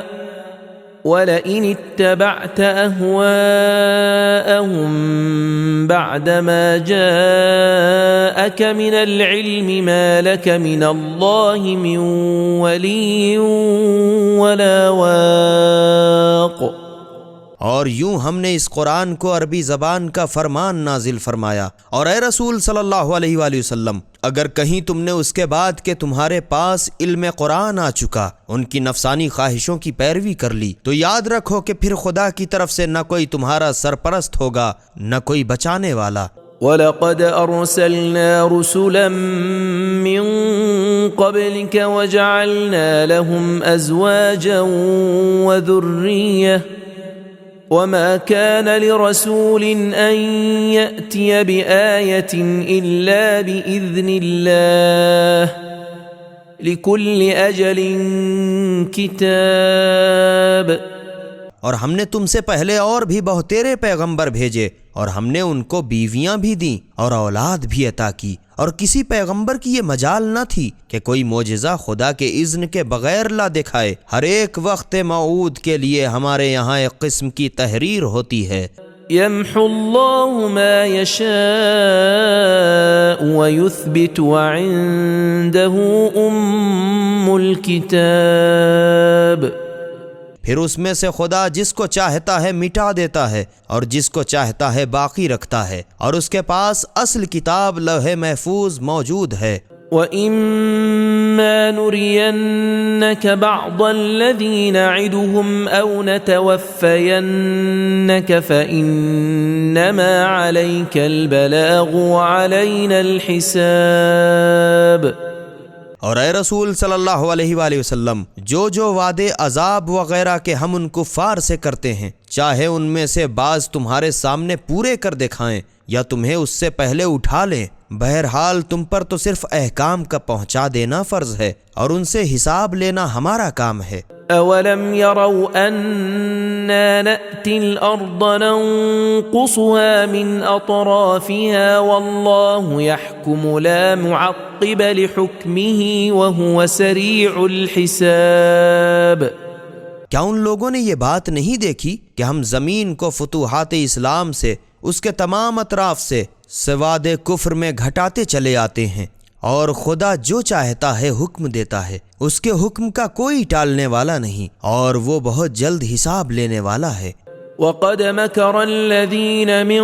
Speaker 3: ولئن اتبعت أهواءهم بعدما جاءك من العلم ما لك من الله من ولي ولا واق۔
Speaker 2: اور یوں ہم نے اس قرآن کو عربی زبان کا فرمان نازل فرمایا، اور اے رسول صلی اللہ علیہ وآلہ وسلم، اگر کہیں تم نے اس کے بعد کہ تمہارے پاس علم قرآن آ چکا ان کی نفسانی خواہشوں کی پیروی کر لی تو یاد رکھو کہ پھر خدا کی طرف سے نہ کوئی تمہارا سرپرست ہوگا نہ کوئی بچانے والا۔
Speaker 3: وَلَقَدْ أَرْسَلْنَا رُسُلًا مِّن قَبْلِكَ وَجَعَلْنَا لَهُمْ أَزْوَاجًا وَذُرِّيَّةً وما كان لرسول أن يأتي بآية إلا بإذن الله لكل أجل كتاب۔
Speaker 2: اور ہم نے تم سے پہلے اور بھی بہتیرے پیغمبر بھیجے اور ہم نے ان کو بیویاں بھی دیں اور اولاد بھی عطا کی، اور کسی پیغمبر کی یہ مجال نہ تھی کہ کوئی معجزہ خدا کے اذن کے بغیر لا دکھائے۔ ہر ایک وقت موعود کے لیے ہمارے یہاں ایک قسم کی تحریر ہوتی ہے۔
Speaker 3: يمحو الله ما يشاء ويثبت وعنده أم الكتاب۔
Speaker 2: پھر اس میں سے خدا جس کو چاہتا ہے مٹا دیتا ہے اور جس کو چاہتا ہے باقی رکھتا ہے، اور اس کے پاس اصل کتاب لوح محفوظ موجود ہے۔
Speaker 3: وَإِمَّا نُرِيَنَّكَ بَعْضَ الَّذِي نَعِدُهُمْ أَوْ نَتَوَفَّيَنَّكَ فَإِنَّمَا عَلَيْكَ الْبَلَاغُ وَعَلَيْنَا الْحِسَابُ۔
Speaker 2: اور اے رسول صلی اللہ علیہ وآلہ وسلم، جو وعدے عذاب وغیرہ کے ہم ان کفار سے کرتے ہیں، چاہے ان میں سے بعض تمہارے سامنے پورے کر دکھائیں یا تمہیں اس سے پہلے اٹھا لیں، بہرحال تم پر تو صرف احکام کا پہنچا دینا فرض ہے اور ان سے حساب لینا ہمارا کام ہے۔
Speaker 3: أَوَلَمْ يَرَوْا أَنَّا نَأْتِي الْأَرْضَ نَنْقُصُهَا مِنْ أَطْرَافِهَا وَاللَّهُ يَحْكُمُ لَا مُعَقِّبَ لِحُكْمِهِ وَهُوَ سَرِيعُ الْحِسَابِ۔
Speaker 2: کیا ان لوگوں نے یہ بات نہیں دیکھی کہ ہم زمین کو فتوحات اسلام سے، اس کے تمام اطراف سے سواد کفر میں گھٹاتے چلے آتے ہیں، اور خدا جو چاہتا ہے حکم دیتا ہے، اس کے حکم کا کوئی ٹالنے والا نہیں، اور وہ بہت جلد حساب لینے والا ہے۔
Speaker 3: وقد مكر الذين من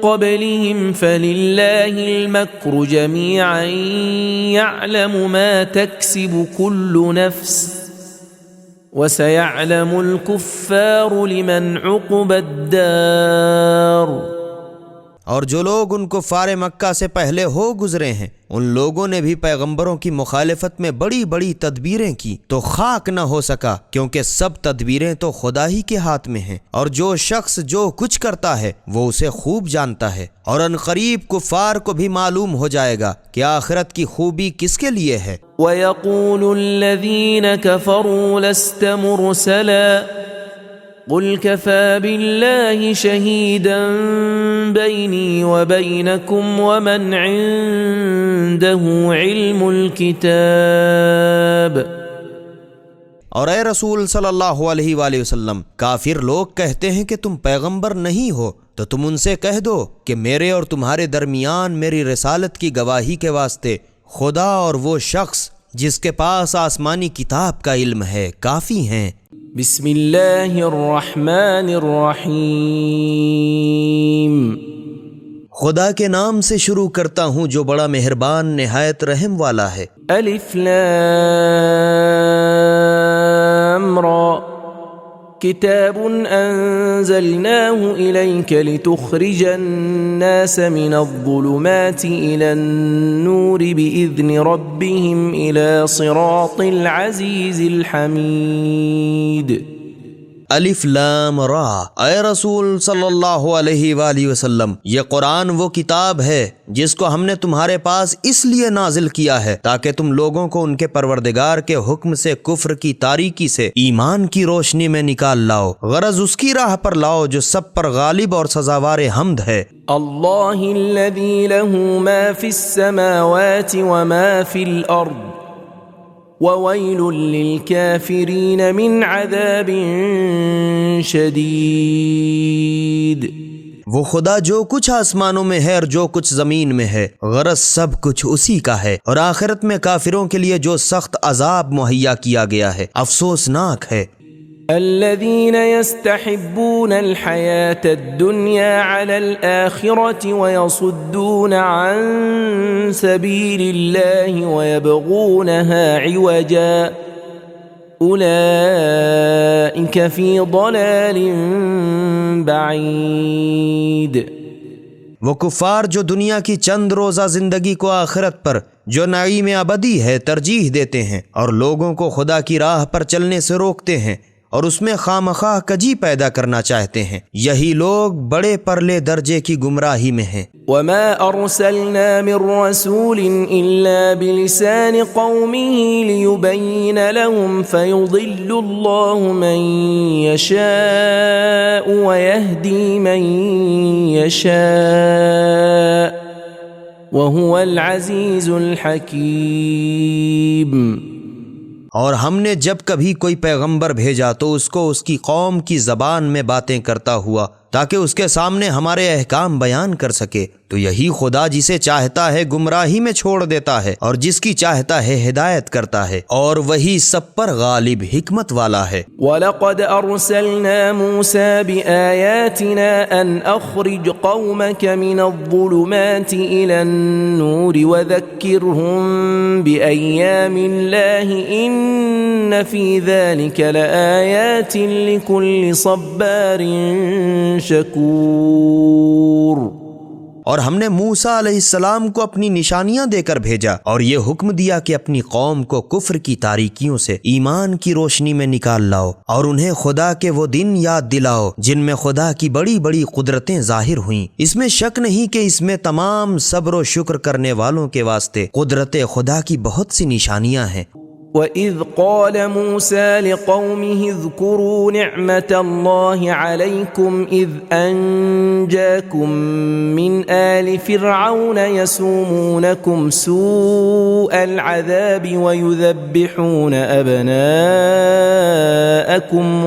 Speaker 3: قبلهم فلله المكر جميعا يعلم ما تكسب كل نفس وسيعلم الكفار لمن عقبى الدار.
Speaker 2: اور جو لوگ ان کفار مکہ سے پہلے ہو گزرے ہیں ان لوگوں نے بھی پیغمبروں کی مخالفت میں بڑی بڑی تدبیریں کی تو خاک نہ ہو سکا، کیونکہ سب تدبیریں تو خدا ہی کے ہاتھ میں ہیں، اور جو شخص جو کچھ کرتا ہے وہ اسے خوب جانتا ہے، اور ان قریب کفار کو بھی معلوم ہو جائے گا کہ آخرت کی خوبی کس کے لیے ہے۔
Speaker 3: وَيَقُولُ الَّذِينَ كَفَرُوا لَسْتَ مُرْسَلًا قُلْ كَفَى بِاللَّهِ شَهِيدًا بَيْنِي وَبَيْنَكُمْ وَمَنْ عِندَهُ عِلْمُ الْكِتَابِ۔
Speaker 2: اور اے رسول صلی اللہ علیہ وآلہ وسلم، کافر لوگ کہتے ہیں کہ تم پیغمبر نہیں ہو، تو تم ان سے کہہ دو کہ میرے اور تمہارے درمیان میری رسالت کی گواہی کے واسطے خدا اور وہ شخص جس کے پاس آسمانی کتاب کا علم ہے کافی ہیں۔
Speaker 3: بسم اللہ الرحمن الرحیم۔
Speaker 2: خدا کے نام سے شروع کرتا ہوں جو بڑا مہربان نہایت رحم والا ہے۔
Speaker 3: الف لام را کتاب انزلناه الیک لتخرج الناس من الظلمات الى النور باذن ربهم الى صراط العزیز الحمید۔
Speaker 2: الف لام را، اے رسول صلی اللہ علیہ وآلہ وسلم، یہ قرآن وہ کتاب ہے جس کو ہم نے تمہارے پاس اس لیے نازل کیا ہے تاکہ تم لوگوں کو ان کے پروردگار کے حکم سے کفر کی تاریکی سے ایمان کی روشنی میں نکال لاؤ، غرض اس کی راہ پر لاؤ جو سب پر غالب اور سزاوار حمد ہے۔
Speaker 3: اللہ الذی له ما فی السماوات وما فی الارض وَوَيْلٌ لِّلْكَافِرِينَ مِنْ عَذَابٍ شَدِيدٍ۔
Speaker 2: وہ خدا جو کچھ آسمانوں میں ہے اور جو کچھ زمین میں ہے، غرض سب کچھ اسی کا ہے، اور آخرت میں کافروں کے لیے جو سخت عذاب مہیا کیا گیا ہے افسوسناک ہے۔
Speaker 3: الذين يستحبون الحياة الدنيا على الآخرة ويصدون عن سبيل الله ويبغونها عوجا أولئك في ضلال بعيد۔
Speaker 2: وہ کفار جو دنیا کی چند روزہ زندگی کو آخرت پر جو نعیم ابدی ہے ترجیح دیتے ہیں اور لوگوں کو خدا کی راہ پر چلنے سے روکتے ہیں اور اس میں خواہ کجی پیدا کرنا چاہتے ہیں، یہی لوگ بڑے پرلے درجے کی گمراہی میں ہیں۔
Speaker 3: وما ارسلنا من رسول الا بلسان قومه ليبين لهم فيضل الله من يشاء ويهدي من يشاء وهو العزيز الحكيم۔
Speaker 2: اور ہم نے جب کبھی کوئی پیغمبر بھیجا تو اس کو اس کی قوم کی زبان میں باتیں کرتا ہوا تاکہ اس کے سامنے ہمارے احکام بیان کر سکے، تو یہی خدا جسے چاہتا ہے گمراہی میں چھوڑ دیتا ہے اور جس کی چاہتا ہے ہدایت کرتا ہے، اور وہی سب پر غالب حکمت والا ہے۔
Speaker 3: وَلَقَدْ أَرْسَلْنَا مُوسَى بِآيَاتِنَا أَنْ أَخْرِجْ قَوْمَكَ مِنَ الظُّلُمَاتِ إِلَى النُّورِ وَذَكِّرْهُم بِأَيَّامِ اللَّهِ إِنَّ فِي ذَلِكَ لَآيَاتٍ لِكُلِّ صَبَّارٍ شکور۔
Speaker 2: اور ہم نے موسیٰ علیہ السلام کو اپنی نشانیاں دے کر بھیجا اور یہ حکم دیا کہ اپنی قوم کو کفر کی تاریکیوں سے ایمان کی روشنی میں نکال لاؤ اور انہیں خدا کے وہ دن یاد دلاؤ جن میں خدا کی بڑی بڑی قدرتیں ظاہر ہوئیں۔ اس میں شک نہیں کہ اس میں تمام صبر و شکر کرنے والوں کے واسطے قدرت خدا کی بہت سی نشانیاں ہیں۔
Speaker 3: وَإِذْ قَالَ مُوسَى لِقَوْمِهِ اذْكُرُوا نِعْمَةَ اللَّهِ عَلَيْكُمْ إِذْ أَنْجَاكُمْ مِنْ آلِ فِرْعَوْنَ يَسُومُونَكُمْ سُوءَ الْعَذَابِ وَيُذَبِّحُونَ أَبْنَاءَكُمْ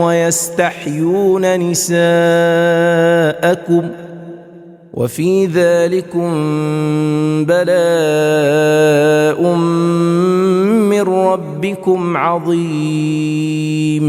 Speaker 3: وَيَسْتَحْيُونَ نِسَاءَكُمْ وَفِي ذَلِكُمْ بَلَاءٌ من ربكم عظیم۔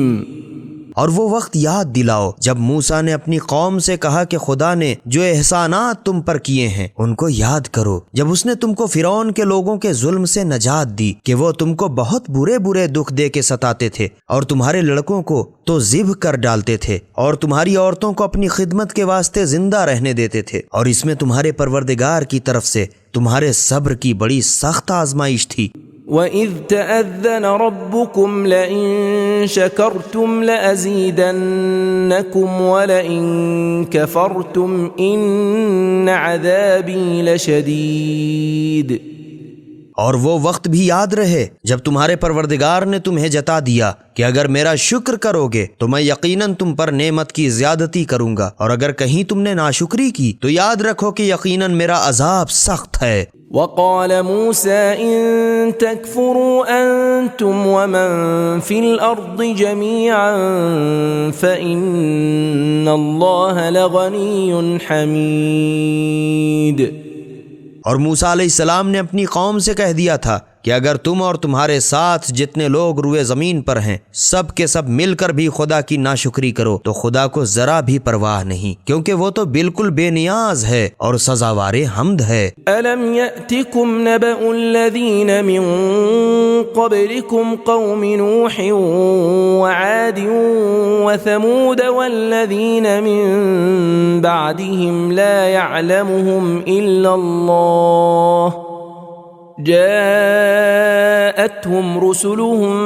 Speaker 2: اور وہ وقت یاد دلاؤ جب موسیٰ نے اپنی قوم سے کہا کہ خدا نے جو احسانات تم پر کیے ہیں ان کو یاد کرو، جب اس نے تم کو فرعون کے لوگوں کے ظلم سے نجات دی کہ وہ تم کو بہت برے برے دکھ دے کے ستاتے تھے اور تمہارے لڑکوں کو تو ذبح کر ڈالتے تھے اور تمہاری عورتوں کو اپنی خدمت کے واسطے زندہ رہنے دیتے تھے، اور اس میں تمہارے پروردگار کی طرف سے تمہارے صبر کی بڑی سخت آزمائش تھی۔
Speaker 3: وَإِذْ تَأَذَّنَ رَبُّكُمْ لَئِن شَكَرْتُمْ لَأَزِيدَنَّكُمْ وَلَئِن كَفَرْتُمْ إِنَّ عَذَابِي لَشَدِيدٌ۔
Speaker 2: اور وہ وقت بھی یاد رہے جب تمہارے پروردگار نے تمہیں جتا دیا کہ اگر میرا شکر کرو گے تو میں یقیناً تم پر نعمت کی زیادتی کروں گا، اور اگر کہیں تم نے ناشکری کی تو یاد رکھو کہ یقیناً میرا عذاب سخت ہے۔
Speaker 3: وقال موسى إن تكفروا أنتم ومن في الأرض جميعا فإن الله لغني حميد۔
Speaker 2: اور موسیٰ علیہ السلام نے اپنی قوم سے کہہ دیا تھا کہ اگر تم اور تمہارے ساتھ جتنے لوگ روئے زمین پر ہیں سب کے سب مل کر بھی خدا کی ناشکری کرو تو خدا کو ذرا بھی پرواہ نہیں، کیونکہ وہ تو بالکل بے نیاز ہے اور سزاوار حمد ہے۔
Speaker 3: أَلَمْ يَأْتِكُمْ نَبَأُ الَّذِينَ مِن قَبْلِكُمْ قَوْمِ نُوحٍ وَعَادٍ وَثَمُودَ وَالَّذِينَ مِن بَعْدِهِمْ لَا يَعْلَمُهُمْ إِلَّا اللَّهُ جاءتهم رسلهم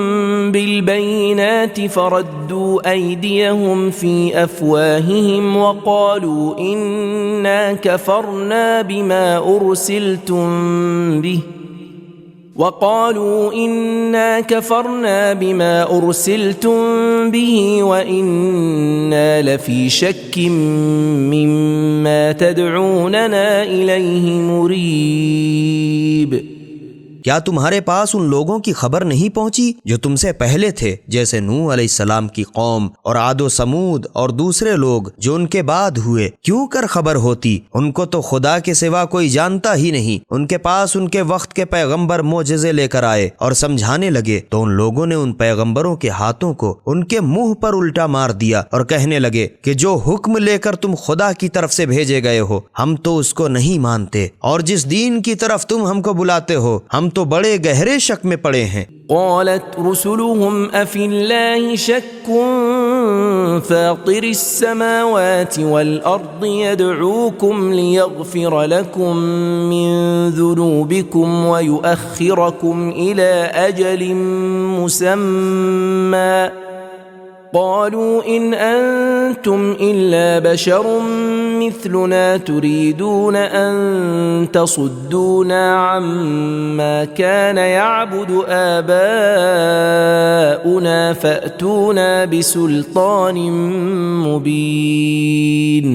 Speaker 3: بالبينات فردوا أيديهم في أفواههم وقالوا إنا كفرنا بما أرسلتم به وإنا لفي شك مما تدعوننا إليه مريب۔
Speaker 2: کیا تمہارے پاس ان لوگوں کی خبر نہیں پہنچی جو تم سے پہلے تھے، جیسے نوح علیہ السلام کی قوم اور عاد و سمود اور دوسرے لوگ جو ان کے بعد ہوئے؟ کیوں کر خبر ہوتی؟ ان کو تو خدا کے سوا کوئی جانتا ہی نہیں۔ ان کے پاس ان کے وقت کے پیغمبر معجزے لے کر آئے اور سمجھانے لگے تو ان لوگوں نے ان پیغمبروں کے ہاتھوں کو ان کے منہ پر الٹا مار دیا اور کہنے لگے کہ جو حکم لے کر تم خدا کی طرف سے بھیجے گئے ہو ہم تو اس کو نہیں مانتے، اور جس دین کی طرف تم ہم کو بلاتے ہو ہم تو بڑے گہرے شک میں پڑے ہیں۔
Speaker 3: قالت رسلهم أفي الله شك فاطر السماوات والأرض يدعوكم ليغفر لكم من ذنوبكم ويؤخركم إلى أجل مسمى قالوا إن أنتم إلا بشر مثلنا تريدون أن تصدونا عما كان يعبد آباؤنا فأتونا بسلطان مبين۔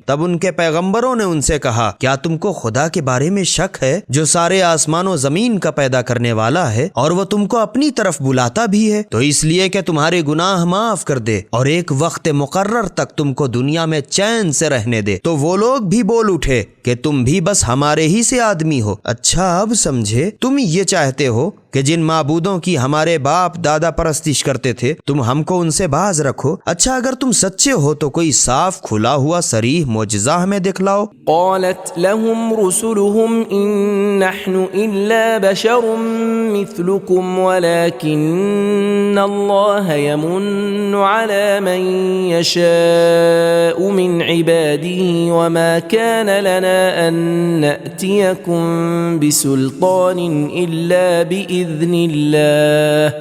Speaker 2: تب ان کے پیغمبروں نے ان سے کہا کیا تم کو خدا کے بارے میں شک ہے جو سارے آسمان و زمین کا پیدا کرنے والا ہے اور وہ تم کو اپنی طرف بلاتا بھی ہے تو اس لیے کہ تمہارے گناہ معاف کر دے اور ایک وقت مقرر تک تم کو دنیا میں چین سے رہنے دے؟ تو وہ لوگ بھی بول اٹھے کہ تم بھی بس ہمارے ہی سے آدمی ہو۔ اچھا اب سمجھے، تم یہ چاہتے ہو کہ جن معبودوں کی ہمارے باپ دادا پرستش کرتے تھے تم ہم کو ان سے باز رکھو؟ اچھا اگر تم سچے ہو تو کوئی صاف کھلا ہوا صریح معجزہ ہمیں دکھلاؤ۔
Speaker 3: قالت لهم رسلهم إن نحن إلا بشر مثلكم ولكن الله يمن على من يشاء من عباده وما كان لنا أن نأتيكم بسلطان إلا بإذن الله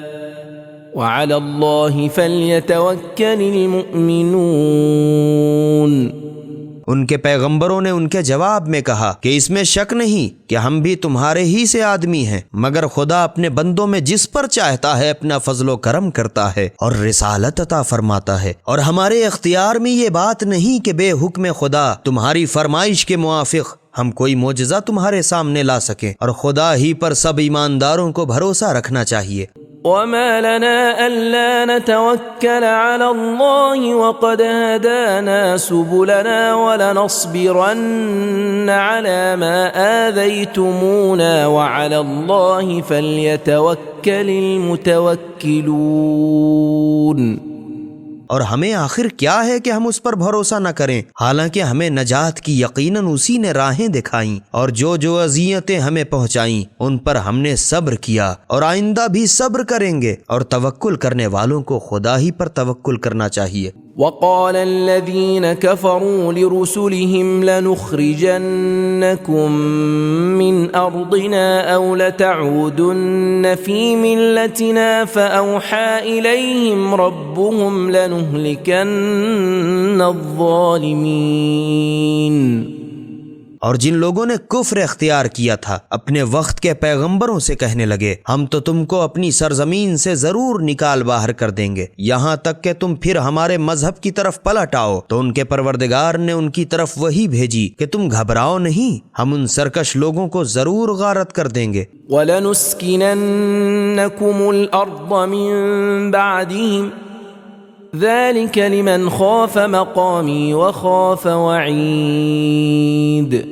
Speaker 3: وعلى الله فليتوكل المؤمنون۔
Speaker 2: ان کے پیغمبروں نے ان کے جواب میں کہا کہ اس میں شک نہیں کہ ہم بھی تمہارے ہی سے آدمی ہیں، مگر خدا اپنے بندوں میں جس پر چاہتا ہے اپنا فضل و کرم کرتا ہے اور رسالت عطا فرماتا ہے، اور ہمارے اختیار میں یہ بات نہیں کہ بے حکم خدا تمہاری فرمائش کے موافق ہم کوئی معجزہ تمہارے سامنے لا سکیں، اور خدا ہی پر سب ایمانداروں کو بھروسہ رکھنا چاہیے۔
Speaker 3: وما لنا ألا نتوكل على الله وقد هدانا سبلنا ولنصبرن على ما آذيتمونا وعلى الله فليتوكل المتوكلون۔
Speaker 2: اور ہمیں آخر کیا ہے کہ ہم اس پر بھروسہ نہ کریں، حالانکہ ہمیں نجات کی یقیناً اسی نے راہیں دکھائیں، اور جو اذیتیں ہمیں پہنچائیں ان پر ہم نے صبر کیا اور آئندہ بھی صبر کریں گے، اور توکل کرنے والوں کو خدا ہی پر توکل کرنا چاہیے۔
Speaker 3: وقال الذين كفروا لرسلهم لنخرجنكم من أرضنا أو لتعودن في ملتنا فأوحى إليهم ربهم لنهلكن الظالمين۔
Speaker 2: اور جن لوگوں نے کفر اختیار کیا تھا اپنے وقت کے پیغمبروں سے کہنے لگے، ہم تو تم کو اپنی سرزمین سے ضرور نکال باہر کر دیں گے یہاں تک کہ تم پھر ہمارے مذہب کی طرف پلٹ آؤ۔ تو ان کے پروردگار نے ان کی طرف وحی بھیجی کہ تم گھبراؤ نہیں، ہم ان سرکش لوگوں کو ضرور غارت کر دیں گے۔
Speaker 3: وَلَنُسْكِنَنَّكُمُ الْأَرْضَ مِن بَعْدِهِمْ ذَلِكَ لِمَنْ خَافَ مَقَامِي وَخَافَ وَعِيدِ۔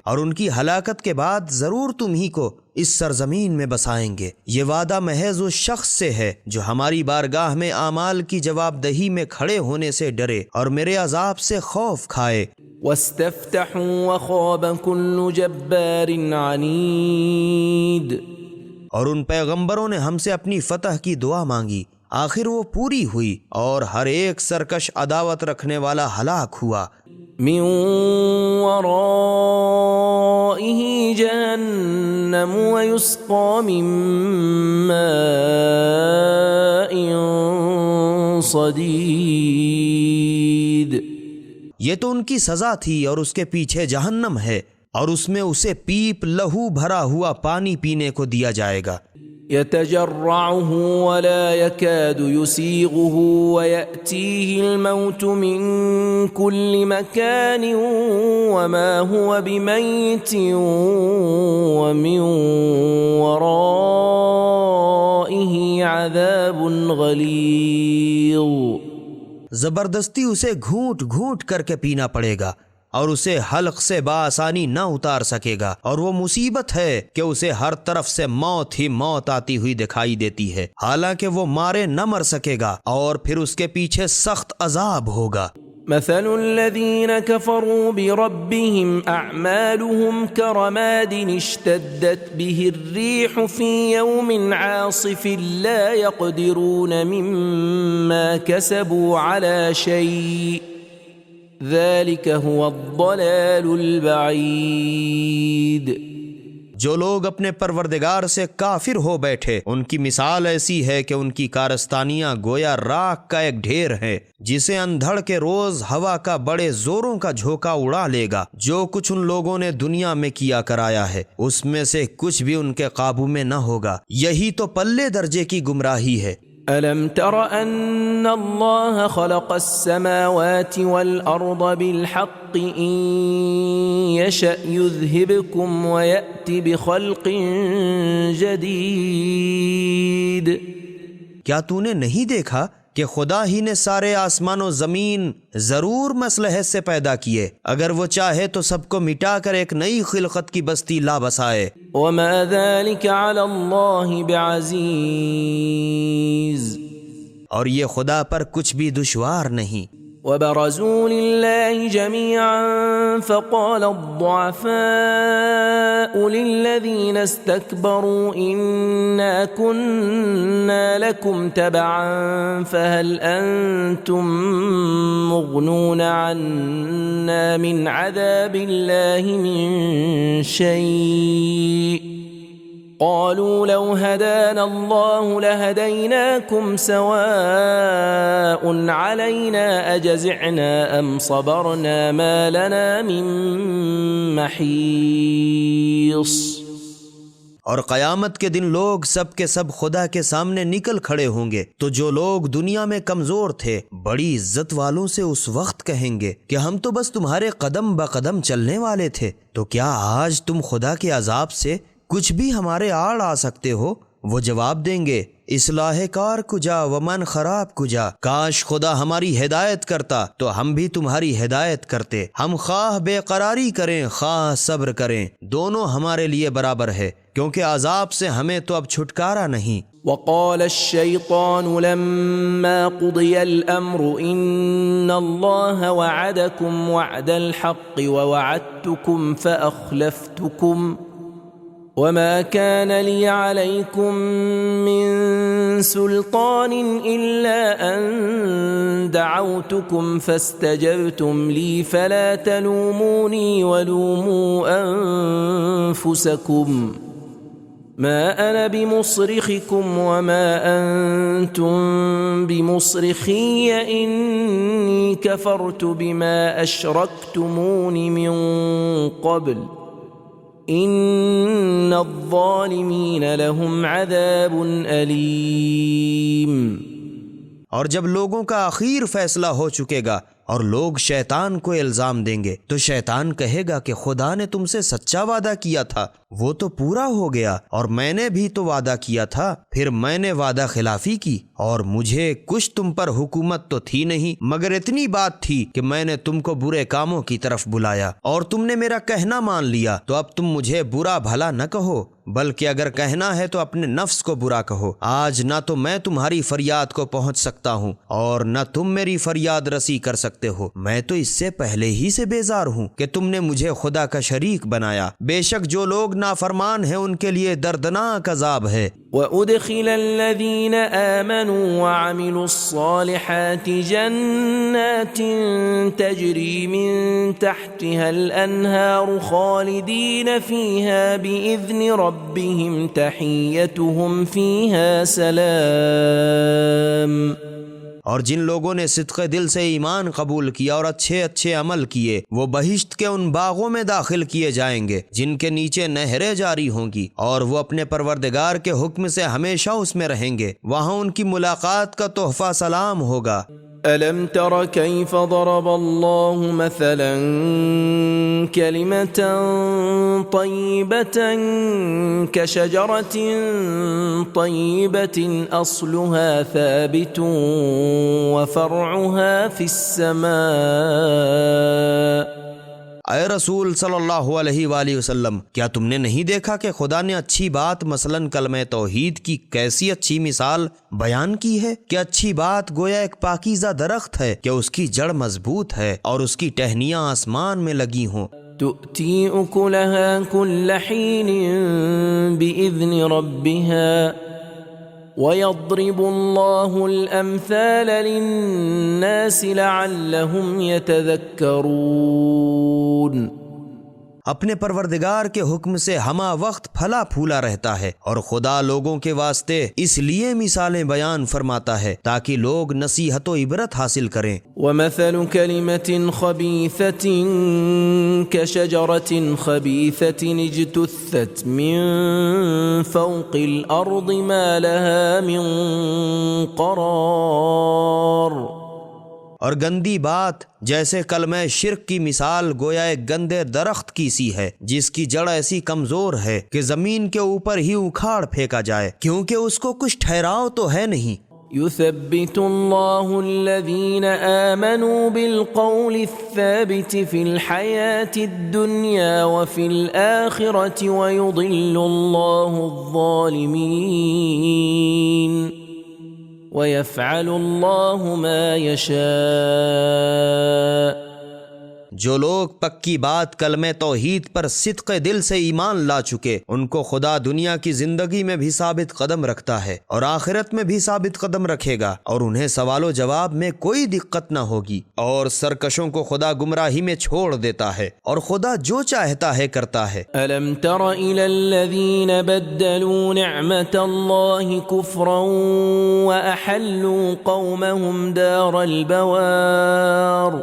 Speaker 2: اور ان کی ہلاکت کے بعد ضرور تم ہی کو اس سرزمین میں بسائیں گے، یہ وعدہ محض اس شخص سے ہے جو ہماری بارگاہ میں اعمال کی جواب دہی میں کھڑے ہونے سے ڈرے اور میرے عذاب سے خوف کھائے۔
Speaker 3: وَاسْتَفْتَحُوا وَخَابَ كُلُّ جَبَّارٍ عَنِيدٍ۔
Speaker 2: اور ان پیغمبروں نے ہم سے اپنی فتح کی دعا مانگی، آخر وہ پوری ہوئی اور ہر ایک سرکش عداوت رکھنے والا ہلاک ہوا۔
Speaker 3: من ورائه جهنم ويسقى من ماء صديد۔
Speaker 2: یہ تو ان کی سزا تھی اور اس کے پیچھے جہنم ہے، اور اس میں اسے پیپ لہو بھرا ہوا پانی پینے کو دیا جائے گا۔
Speaker 3: يتجرعه ولا يكاد يسيغه ويأتيه الموت من كل مكان وما هو بميت ومن ورائه عذاب غليظ۔
Speaker 2: زبردستی اسے گھونٹ گھونٹ کر کے پینا پڑے گا اور اسے حلق سے بآسانی نہ اتار سکے گا، اور وہ مصیبت ہے کہ اسے ہر طرف سے موت ہی موت آتی ہوئی دکھائی دیتی ہے، حالانکہ وہ مارے نہ مر سکے گا، اور پھر اس کے پیچھے سخت عذاب ہوگا۔
Speaker 3: مثل الذين كفروا بربهم أعمالهم كرماد اشتدت به الريح في يوم عاصف لا يقدرون مما كسبوا على شيء ذلك هو الضلال البعید۔
Speaker 2: جو لوگ اپنے پروردگار سے کافر ہو بیٹھے ان کی مثال ایسی ہے کہ ان کی کارستانیاں گویا راکھ کا ایک ڈھیر ہے جسے اندھڑ کے روز ہوا کا بڑے زوروں کا جھونکا اڑا لے گا۔ جو کچھ ان لوگوں نے دنیا میں کیا کرایا ہے اس میں سے کچھ بھی ان کے قابو میں نہ ہوگا، یہی تو پلے درجے کی گمراہی ہے۔
Speaker 3: أَلَمْ تَرَ أَنَّ اللَّهَ خَلَقَ السَّمَاوَاتِ وَالْأَرْضَ بِالْحَقِّ إِن يَشَأْ يُذْهِبْكُمْ وَيَأْتِ بِخَلْقٍ جَدِيدٍ۔
Speaker 2: کیا تو نے نہیں دیکھا کہ خدا ہی نے سارے آسمان و زمین ضرور مصلحت سے پیدا کیے، اگر وہ چاہے تو سب کو مٹا کر ایک نئی خلقت کی بستی لا بسائے۔
Speaker 3: وَمَا ذَلِكَ عَلَى اللَّهِ بِعَزِيزٍ۔
Speaker 2: اور یہ خدا پر کچھ بھی دشوار نہیں۔
Speaker 3: وبرزوا لله جميعا فقال الضعفاء للذين استكبروا إنا كنا لكم تبعا فهل أنتم مغنون عنا من عذاب الله من شيء قالوا لو هدانا الله لهديناكم سواء علينا أجزعنا أم صبرنا ما لنا من محيص۔
Speaker 2: اور قیامت کے دن لوگ سب کے سب خدا کے سامنے نکل کھڑے ہوں گے، تو جو لوگ دنیا میں کمزور تھے بڑی عزت والوں سے اس وقت کہیں گے کہ ہم تو بس تمہارے قدم بقدم چلنے والے تھے، تو کیا آج تم خدا کے عذاب سے کچھ بھی ہمارے آڑ آ سکتے ہو؟ وہ جواب دیں گے اصلاح کار کجا ومن خراب کجا، کاش خدا ہماری ہدایت کرتا تو ہم بھی تمہاری ہدایت کرتے، ہم خواہ بے قراری کریں خواہ صبر کریں، دونوں ہمارے لیے برابر ہے، کیونکہ عذاب سے ہمیں تو اب چھٹکارا نہیں۔
Speaker 3: وقال الشيطان لما قضي الأمر إن الله وعدكم وعد الحق ووعدتكم فأخلفتكم وما كان لي عليكم من سلطان إلا أن دعوتكم فاستجبتم لي فلا تلوموني ولوموا أنفسكم ما أنا بمصرخكم وما أنتم بمصرخي إني كفرت بما أشركتمون من قبل إن الظالمين لهم عذاب أليم۔
Speaker 2: اور جب لوگوں کا آخر فیصلہ ہو چکے گا اور لوگ شیطان کو الزام دیں گے تو شیطان کہے گا کہ خدا نے تم سے سچا وعدہ کیا تھا، وہ تو پورا ہو گیا، اور میں نے بھی تو وعدہ کیا تھا، پھر میں نے وعدہ خلافی کی، اور مجھے کچھ تم پر حکومت تو تھی نہیں مگر اتنی بات تھی کہ میں نے تم کو برے کاموں کی طرف بلایا اور تم نے میرا کہنا مان لیا، تو اب تم مجھے برا بھلا نہ کہو، بلکہ اگر کہنا ہے تو اپنے نفس کو برا کہو۔ آج نہ تو میں تمہاری فریاد کو پہنچ سکتا ہوں اور نہ تم میری فریاد رسی کر سکتے ہو، میں تو اس سے پہلے ہی سے بیزار ہوں کہ تم نے مجھے خدا کا شریک بنایا، بے شک جو لوگ نافرمان ہیں ان کے لیے دردناک عذاب ہے۔
Speaker 3: وَأُدْخِلَ الَّذِينَ آمَنُوا وَعَمِلُوا الصَّالِحَاتِ جَنَّاتٍ تَجْرِي مِن تَحْتِهَا الْأَنْهَارُ خَالِدِينَ فِيهَا بِإِذْنِ رَبِّهِمْ تَحِيَّتُهُمْ فِيهَا سَلَامٌ۔
Speaker 2: اور جن لوگوں نے صدق دل سے ایمان قبول کیا اور اچھے اچھے عمل کیے وہ بہشت کے ان باغوں میں داخل کیے جائیں گے جن کے نیچے نہریں جاری ہوں گی، اور وہ اپنے پروردگار کے حکم سے ہمیشہ اس میں رہیں گے، وہاں ان کی ملاقات کا تحفہ سلام ہوگا۔
Speaker 3: أَلَمْ تَرَ كَيْفَ ضَرَبَ اللَّهُ مَثَلًا كَلِمَةً طَيِّبَةً كَشَجَرَةٍ طَيِّبَةٍ أَصْلُهَا ثَابِتٌ وَفَرْعُهَا فِي السَّمَاءِ۔
Speaker 2: اے رسول صلی اللہ علیہ وآلہ وسلم، کیا تم نے نہیں دیکھا کہ خدا نے اچھی بات مثلاً کلمہ توحید کی کیسی اچھی مثال بیان کی ہے کہ اچھی بات گویا ایک پاکیزہ درخت ہے کہ اس کی جڑ مضبوط ہے اور اس کی ٹہنیاں آسمان میں لگی ہوں۔
Speaker 3: تُؤْتِي أُكُلَهَا كُلَّ حِينٍ بِإِذْنِ رَبِّهَا وَيَضْرِبُ اللَّهُ الْأَمْثَالَ لِلنَّاسِ لَعَلَّهُمْ يَتَذَكَّرُونَ۔
Speaker 2: اپنے پروردگار کے حکم سے ہمہ وقت پھلا پھولا رہتا ہے، اور خدا لوگوں کے واسطے اس لیے مثالیں بیان فرماتا ہے تاکہ لوگ نصیحت و عبرت حاصل کریں۔
Speaker 3: وَمَثَلُ كَلِمَةٍ خَبِيثَةٍ كَشَجَرَةٍ خَبِيثَةٍ اجْتُثَّتْ مِن فَوْقِ الْأَرْضِ مَا لَهَا مِن قَرَارٍ۔
Speaker 2: اور گندی بات جیسے کلمہ شرک کی مثال گویا ایک گندے درخت کی سی ہے جس کی جڑ ایسی کمزور ہے کہ زمین کے اوپر ہی اکھاڑ پھینکا جائے، کیونکہ اس کو کچھ ٹھہراؤ تو ہے نہیں۔
Speaker 3: يثبت الله الذين آمنوا بالقول الثابت في الحياة الدنيا وفي الآخرة ويضل الله الظالمين وَيَفْعَلُ اللَّهُ مَا يَشَاءُ۔
Speaker 2: جو لوگ پکی بات کلمہ توحید پر صدق دل سے ایمان لا چکے ان کو خدا دنیا کی زندگی میں بھی ثابت قدم رکھتا ہے اور آخرت میں بھی ثابت قدم رکھے گا، اور انہیں سوال و جواب میں کوئی دقت نہ ہوگی، اور سرکشوں کو خدا گمراہی میں چھوڑ دیتا ہے، اور خدا جو چاہتا ہے کرتا ہے۔
Speaker 3: أَلَمْ تَرَ إِلَى الَّذِينَ بَدَّلُوا نِعْمَةَ اللَّهِ كُفْرًا وَأَحَلُّوا قَوْمَهُمْ دَارَ الْبَوَارِ۔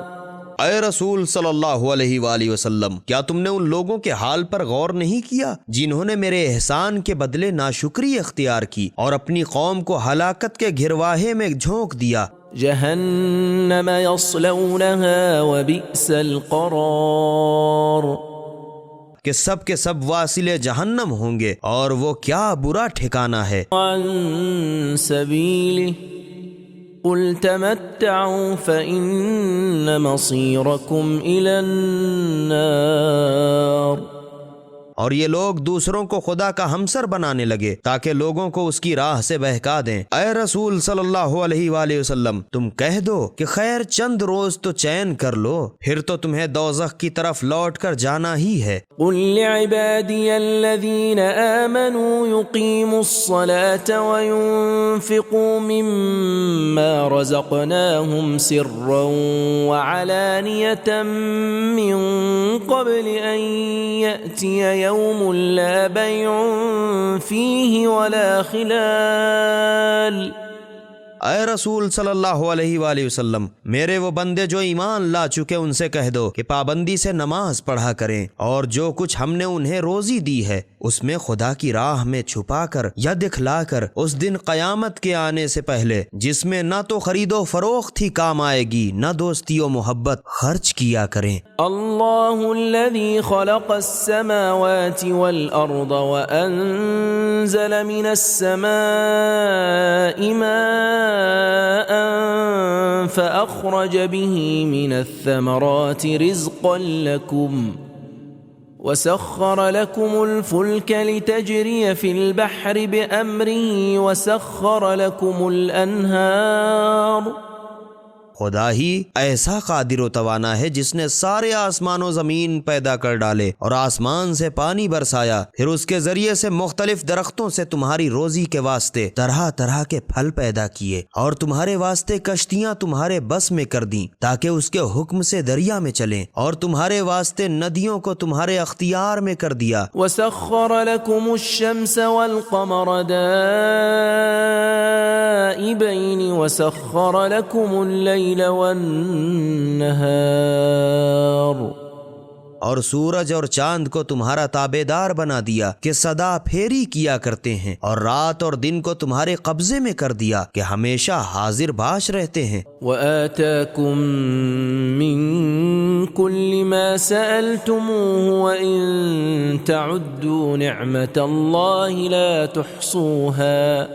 Speaker 2: اے رسول صلی اللہ علیہ وآلہ وسلم، کیا تم نے ان لوگوں کے حال پر غور نہیں کیا جنہوں نے میرے احسان کے بدلے ناشکری اختیار کی اور اپنی قوم کو ہلاکت کے گھرواہے میں جھونک دیا؟
Speaker 3: جہنم یصلونها وبئس القرار۔
Speaker 2: کہ سب کے سب واصل جہنم ہوں گے اور وہ کیا برا ٹھکانہ ہے۔
Speaker 3: عن سبیلہ قل تمتعوا فإن مصيركم إلى النار۔
Speaker 2: اور یہ لوگ دوسروں کو خدا کا ہمسر بنانے لگے تاکہ لوگوں کو اس کی راہ سے بہکا دیں۔ اے رسول صلی اللہ علیہ وآلہ وسلم، تم کہہ دو کہ خیر چند روز تو چین کر لو، پھر تو تمہیں دوزخ کی طرف لوٹ کر جانا ہی ہے۔
Speaker 3: قل لعبادي الذين آمنوا يقيموا الصلاة وينفقوا مما رزقناهم سرا وعلانية من قبل أن يأتي يوم لا بيع فيه ولا خلال۔
Speaker 2: اے رسول صلی اللہ علیہ وآلہ وسلم، میرے وہ بندے جو ایمان لا چکے ان سے کہہ دو کہ پابندی سے نماز پڑھا کریں، اور جو کچھ ہم نے انہیں روزی دی ہے اس میں خدا کی راہ میں چھپا کر یا دکھلا کر اس دن قیامت کے آنے سے پہلے، جس میں نہ تو خرید و فروخت ہی کام آئے گی نہ دوستی و محبت، خرچ کیا کریں۔
Speaker 3: اللہ الذي خلق السماوات والأرض وأنزل من السماء ماء فأخرج به من الثمرات رزقا لكم وسخر لكم الفلك لتجري في البحر بأمره وسخر لكم الأنهار۔
Speaker 2: خدا ہی ایسا قادر و توانا ہے جس نے سارے آسمان و زمین پیدا کر ڈالے اور آسمان سے پانی برسایا، پھر اس کے ذریعے سے مختلف درختوں سے تمہاری روزی کے واسطے طرح طرح کے پھل پیدا کیے، اور تمہارے واسطے کشتیاں تمہارے بس میں کر دیں تاکہ اس کے حکم سے دریا میں چلیں، اور تمہارے واسطے ندیوں کو تمہارے اختیار میں کر دیا۔
Speaker 3: وسخر لكم الشمس والقمر دائبين وسخر لكم الليل والنهار۔
Speaker 2: اور سورج اور چاند کو تمہارا تابع دار بنا دیا کہ صدا پھیری کیا کرتے ہیں، اور رات اور دن کو تمہارے قبضے میں کر دیا کہ ہمیشہ حاضر باش رہتے ہیں۔
Speaker 3: وآتاكم من كل ما سألتموه وإن تعدوا نعمة الله لا تحصوها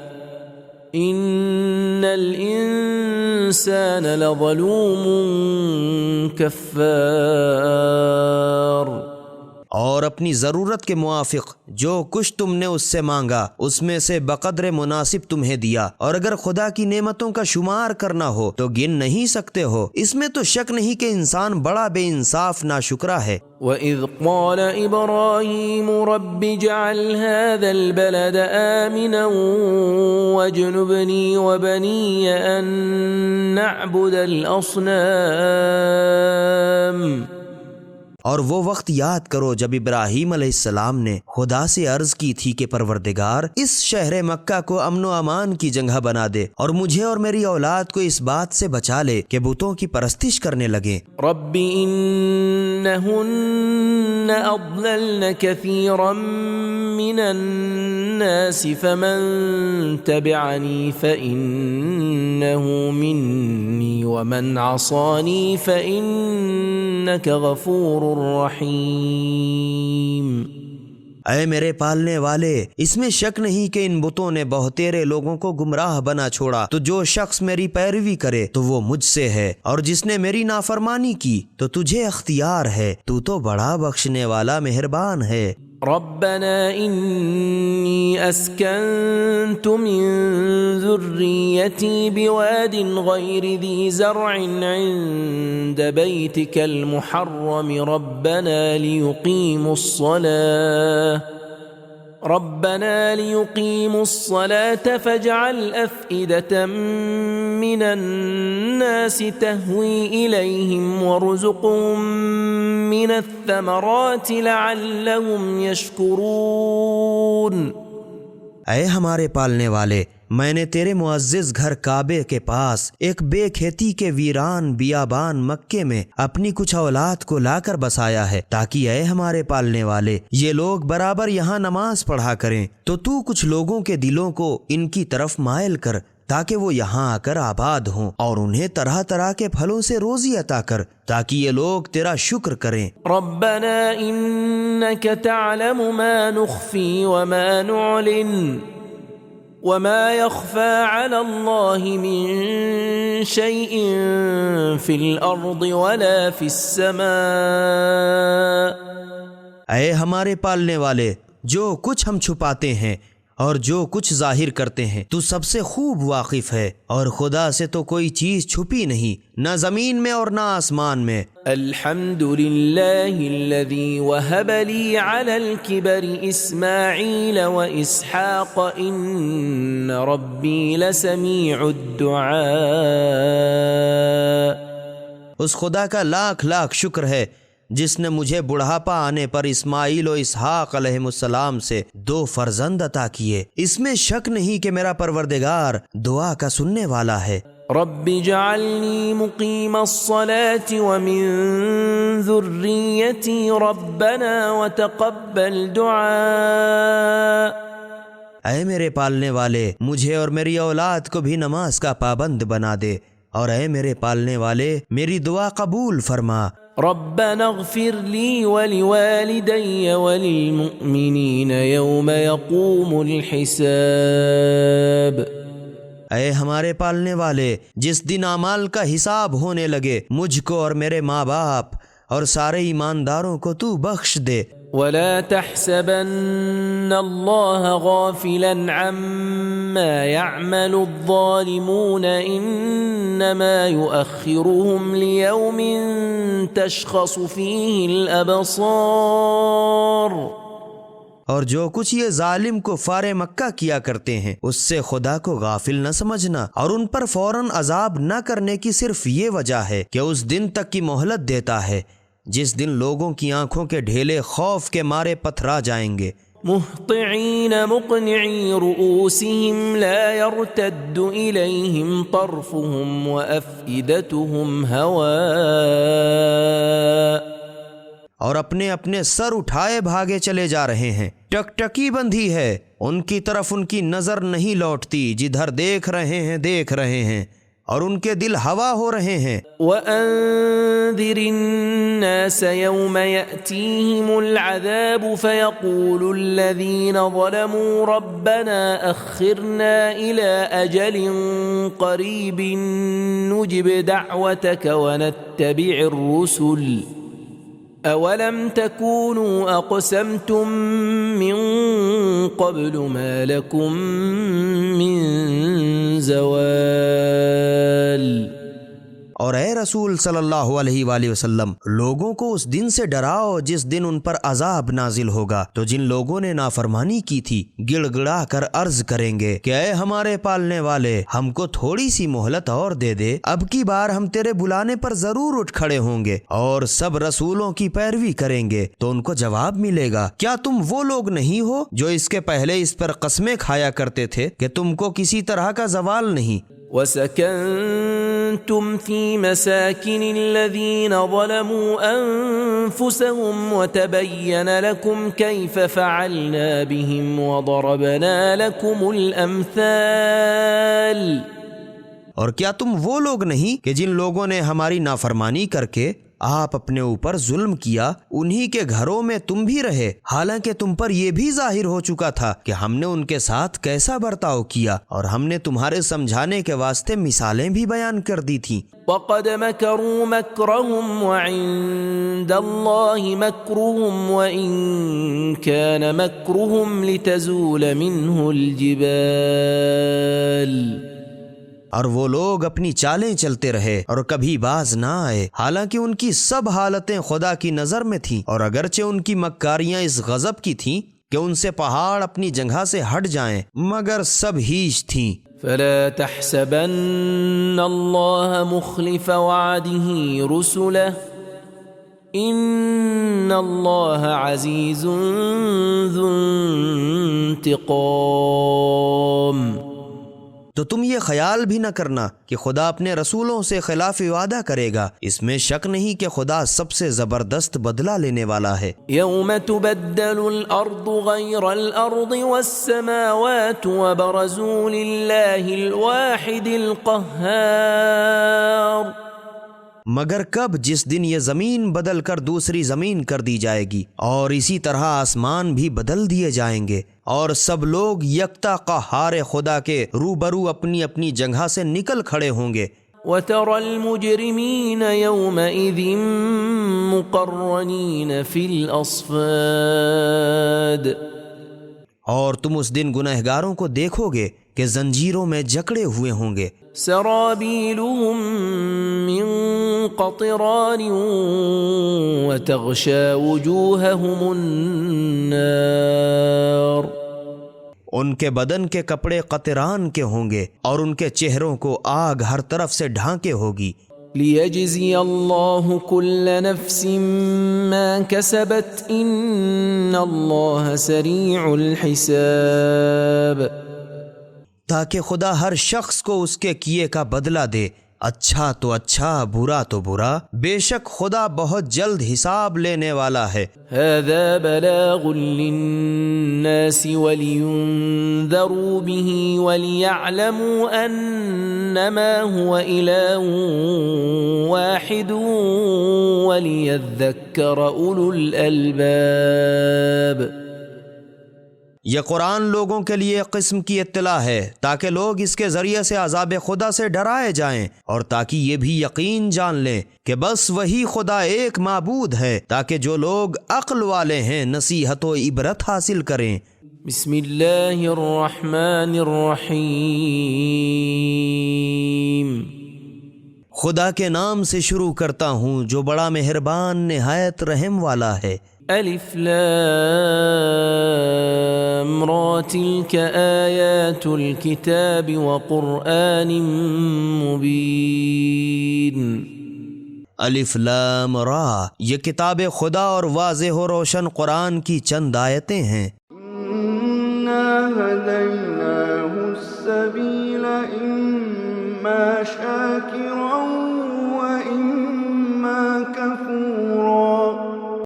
Speaker 3: ان الانسان لظلوم کفار۔
Speaker 2: اور اپنی ضرورت کے موافق جو کچھ تم نے اس سے مانگا اس میں سے بقدر مناسب تمہیں دیا، اور اگر خدا کی نعمتوں کا شمار کرنا ہو تو گن نہیں سکتے ہو، اس میں تو شک نہیں کہ انسان بڑا بے انصاف ناشکرا ہے۔
Speaker 3: وَإِذْ قَالَ إِبْرَاهِيمُ رَبِّ اجْعَلْ هَذَا الْبَلَدَ آمِنًا وَاجْنُبْنِي وَبَنِيَّ أَن نَّعْبُدَ الْأَصْنَامَ۔
Speaker 2: اور وہ وقت یاد کرو جب ابراہیم علیہ السلام نے خدا سے عرض کی تھی کہ پروردگار اس شہر مکہ کو امن و امان کی جگہ بنا دے، اور مجھے اور میری اولاد کو اس بات سے بچا لے کہ بتوں کی پرستش کرنے لگیں۔
Speaker 3: رب انہن اضللن کثیرا من الناس فمن تبعنی فإنه منی ومن عصانی فإنک غفور الرحیم۔
Speaker 2: اے میرے پالنے والے، اس میں شک نہیں کہ ان بتوں نے بہتیرے لوگوں کو گمراہ بنا چھوڑا، تو جو شخص میری پیروی کرے تو وہ مجھ سے ہے، اور جس نے میری نافرمانی کی تو تجھے اختیار ہے، تو بڑا بخشنے والا مہربان ہے۔
Speaker 3: ربنا انی اسکنت من ذریتی بواد غیر ذی زرع عند بیتک المحرم ربنا ليقيموا الصلاة فاجعل أفئدة من الناس تهوي إليهم وارزقهم من الثمرات لعلهم يشكرون۔
Speaker 2: اے ہمارے پالنے والے، میں نے تیرے معزز گھر کعبے کے پاس ایک بے کھیتی کے ویران بیابان مکے میں اپنی کچھ اولاد کو لا کر بسایا ہے، تاکہ اے ہمارے پالنے والے یہ لوگ برابر یہاں نماز پڑھا کریں، تو کچھ لوگوں کے دلوں کو ان کی طرف مائل کر تاکہ وہ یہاں آ کر آباد ہوں، اور انہیں طرح طرح کے پھلوں سے روزی عطا کر تاکہ یہ لوگ تیرا شکر کریں۔
Speaker 3: ربنا انك تعلم ما نخفي وما نعلن وما يخفى على الله من شيء في الأرض ولا في السماء
Speaker 2: اے ہمارے پالنے والے، جو کچھ ہم چھپاتے ہیں اور جو کچھ ظاہر کرتے ہیں تو سب سے خوب واقف ہے، اور خدا سے تو کوئی چیز چھپی نہیں، نہ زمین میں اور نہ آسمان میں۔
Speaker 3: الحمد للہ الذی وہب لی علی الکبر اسماعیل و اسحاق ان ربی لسمیع الدعاء۔
Speaker 2: اس خدا کا لاکھ لاکھ شکر ہے جس نے مجھے بڑھاپا آنے پر اسماعیل و اسحاق علیہم السلام سے 2 فرزند عطا کیے، اس میں شک نہیں کہ میرا پروردگار دعا کا سننے والا ہے۔
Speaker 3: رب اجعلنی مقیم الصلاة ومن ذریتی ربنا وتقبل دعاء۔
Speaker 2: اے میرے پالنے والے، مجھے اور میری اولاد کو بھی نماز کا پابند بنا دے، اور اے میرے پالنے والے میری دعا قبول فرما۔
Speaker 3: ربنا اغفر لی ولوالدی وللمؤمنین یوم یقوم الحساب۔
Speaker 2: اے ہمارے پالنے والے، جس دن اعمال کا حساب ہونے لگے مجھ کو اور میرے ماں باپ اور سارے ایمانداروں کو تو بخش دے۔
Speaker 3: ولا تحسبن اللہ غافلا عما يعمل الظالمون انما يؤخرهم ليوم تشخص فيه الابصار۔
Speaker 2: اور جو کچھ یہ ظالم کفار مکہ کیا کرتے ہیں اس سے خدا کو غافل نہ سمجھنا، اور ان پر فوراً عذاب نہ کرنے کی صرف یہ وجہ ہے کہ اس دن تک کی مہلت دیتا ہے جس دن لوگوں کی آنکھوں کے ڈھیلے خوف کے مارے پتھرا جائیں گے۔
Speaker 3: مہطعین مقنعی رؤوسهم لا يرتد الیہم طرفهم وافئدتهم هواء۔
Speaker 2: اور اپنے اپنے سر اٹھائے بھاگے چلے جا رہے ہیں، ٹکٹکی بندھی ہے، ان کی طرف ان کی نظر نہیں لوٹتی، جدھر دیکھ رہے ہیں اور ان کے دل ہوا ہو رہے ہیں۔
Speaker 3: وَأَنذِرِ النَّاسَ يَوْمَ يَأْتِيهِمُ الْعَذَابُ فَيَقُولُ الَّذِينَ ظَلَمُوا رَبَّنَا أَخِّرْنَا إِلَىٰ أَجَلٍ قَرِيبٍ نُجِبْ دَعْوَتَكَ وَنَتَّبِعِ الرُّسُلَ أَوَلَمْ تَكُونُوا أَقْسَمْتُم مِّن قَبْلُ مَا لَكُم مِّن زَوَالٍ۔
Speaker 2: اور اے رسول صلی اللہ علیہ وآلہ وسلم، لوگوں کو اس دن سے ڈراؤ جس دن ان پر عذاب نازل ہوگا تو جن لوگوں نے نافرمانی کی تھی گڑ گڑا کر عرض کریں گے کہ اے ہمارے پالنے والے، ہم کو تھوڑی سی مہلت اور دے دے، اب کی بار ہم تیرے بلانے پر ضرور اٹھ کھڑے ہوں گے، اور سب رسولوں کی پیروی کریں گے۔ تو ان کو جواب ملے گا، کیا تم وہ لوگ نہیں ہو جو اس کے پہلے اس پر قسمیں کھایا کرتے تھے کہ تم کو کسی طرح کا زوال نہیں؟
Speaker 3: وَسَكَنْتُمْ فِي مَسَاكِنِ الَّذِينَ ظَلَمُوا أَنفُسَهُمْ وَتَبَيَّنَ لَكُمْ كَيْفَ فَعَلْنَا بِهِمْ وَضَرَبْنَا لَكُمُ الْأَمْثَالَ۔
Speaker 2: اور کیا تم وہ لوگ نہیں کہ جن لوگوں نے ہماری نافرمانی کر کے آپ اپنے اوپر ظلم کیا، انہی کے گھروں میں تم بھی رہے، حالانکہ تم پر یہ بھی ظاہر ہو چکا تھا کہ ہم نے ان کے ساتھ کیسا برتاؤ کیا، اور ہم نے تمہارے سمجھانے کے واسطے مثالیں بھی بیان کر دی تھیں۔
Speaker 3: وَقَدْ مَكَرُوا مَكْرَهُمْ وَعِندَ اللَّهِ مَكْرُهُمْ وَإِن كَانَ مَكْرُهُمْ لِتَزُولَ مِنْهُ الْجِبَالُ۔
Speaker 2: اور وہ لوگ اپنی چالیں چلتے رہے اور کبھی باز نہ آئے، حالانکہ ان کی سب حالتیں خدا کی نظر میں تھیں، اور اگرچہ ان کی مکاریاں اس غضب کی تھیں کہ ان سے پہاڑ اپنی جگہ سے ہٹ جائیں، مگر سب ہیچ تھیں۔
Speaker 3: فلا تحسبن اللہ مخلف وعده رسله ان اللہ عزیز ذو انتقام۔
Speaker 2: تو تم یہ خیال بھی نہ کرنا کہ خدا اپنے رسولوں سے خلاف وعدہ کرے گا، اس میں شک نہیں کہ خدا سب سے زبردست بدلہ لینے والا ہے۔
Speaker 3: یوم تبدل الارض غیر الارض والسماوات وبرزوا للہ الواحد القہار۔
Speaker 2: مگر کب؟ جس دن یہ زمین بدل کر دوسری زمین کر دی جائے گی، اور اسی طرح آسمان بھی بدل دیے جائیں گے، اور سب لوگ یکتا قہار خدا کے روبرو اپنی اپنی جگہ سے نکل کھڑے ہوں گے۔
Speaker 3: وترى المجرمين يومئذ مقرنين في الأصفاد
Speaker 2: اور تم اس دن گنہگاروں کو دیکھو گے کہ زنجیروں میں جکڑے ہوئے ہوں گے.
Speaker 3: سرابيلهم من قطران وتغشى وجوههم النار
Speaker 2: ان کے بدن کے کپڑے قطران کے ہوں گے اور ان کے چہروں کو آگ ہر طرف سے ڈھانکے ہوگی.
Speaker 3: ليجزي الله كل نفس ما كسبت إن الله سريع الحساب
Speaker 2: تاکہ خدا ہر شخص کو اس کے کیے کا بدلہ دے، اچھا تو اچھا، برا تو برا، بے شک خدا بہت جلد حساب لینے والا ہے.
Speaker 3: هذا بلاغ للناس ولينذروا به وليعلموا أنما هو إله واحد وليذكر أولو الألباب.
Speaker 2: یہ قرآن لوگوں کے لیے قسم کی اطلاع ہے تاکہ لوگ اس کے ذریعے سے عذاب خدا سے ڈرائے جائیں اور تاکہ یہ بھی یقین جان لیں کہ بس وہی خدا ایک معبود ہے، تاکہ جو لوگ عقل والے ہیں نصیحت و عبرت حاصل کریں.
Speaker 3: بسم اللہ الرحمن الرحیم
Speaker 2: خدا کے نام سے شروع کرتا ہوں جو بڑا مہربان نہایت رحم والا ہے.
Speaker 3: الف لام را تلك آیات الكتاب وقرآن مبین.
Speaker 2: الف لام را یہ کتاب خدا اور واضح و روشن قرآن کی چند آیتیں ہیں.
Speaker 5: إنا هديناه السبيل إما شاكرا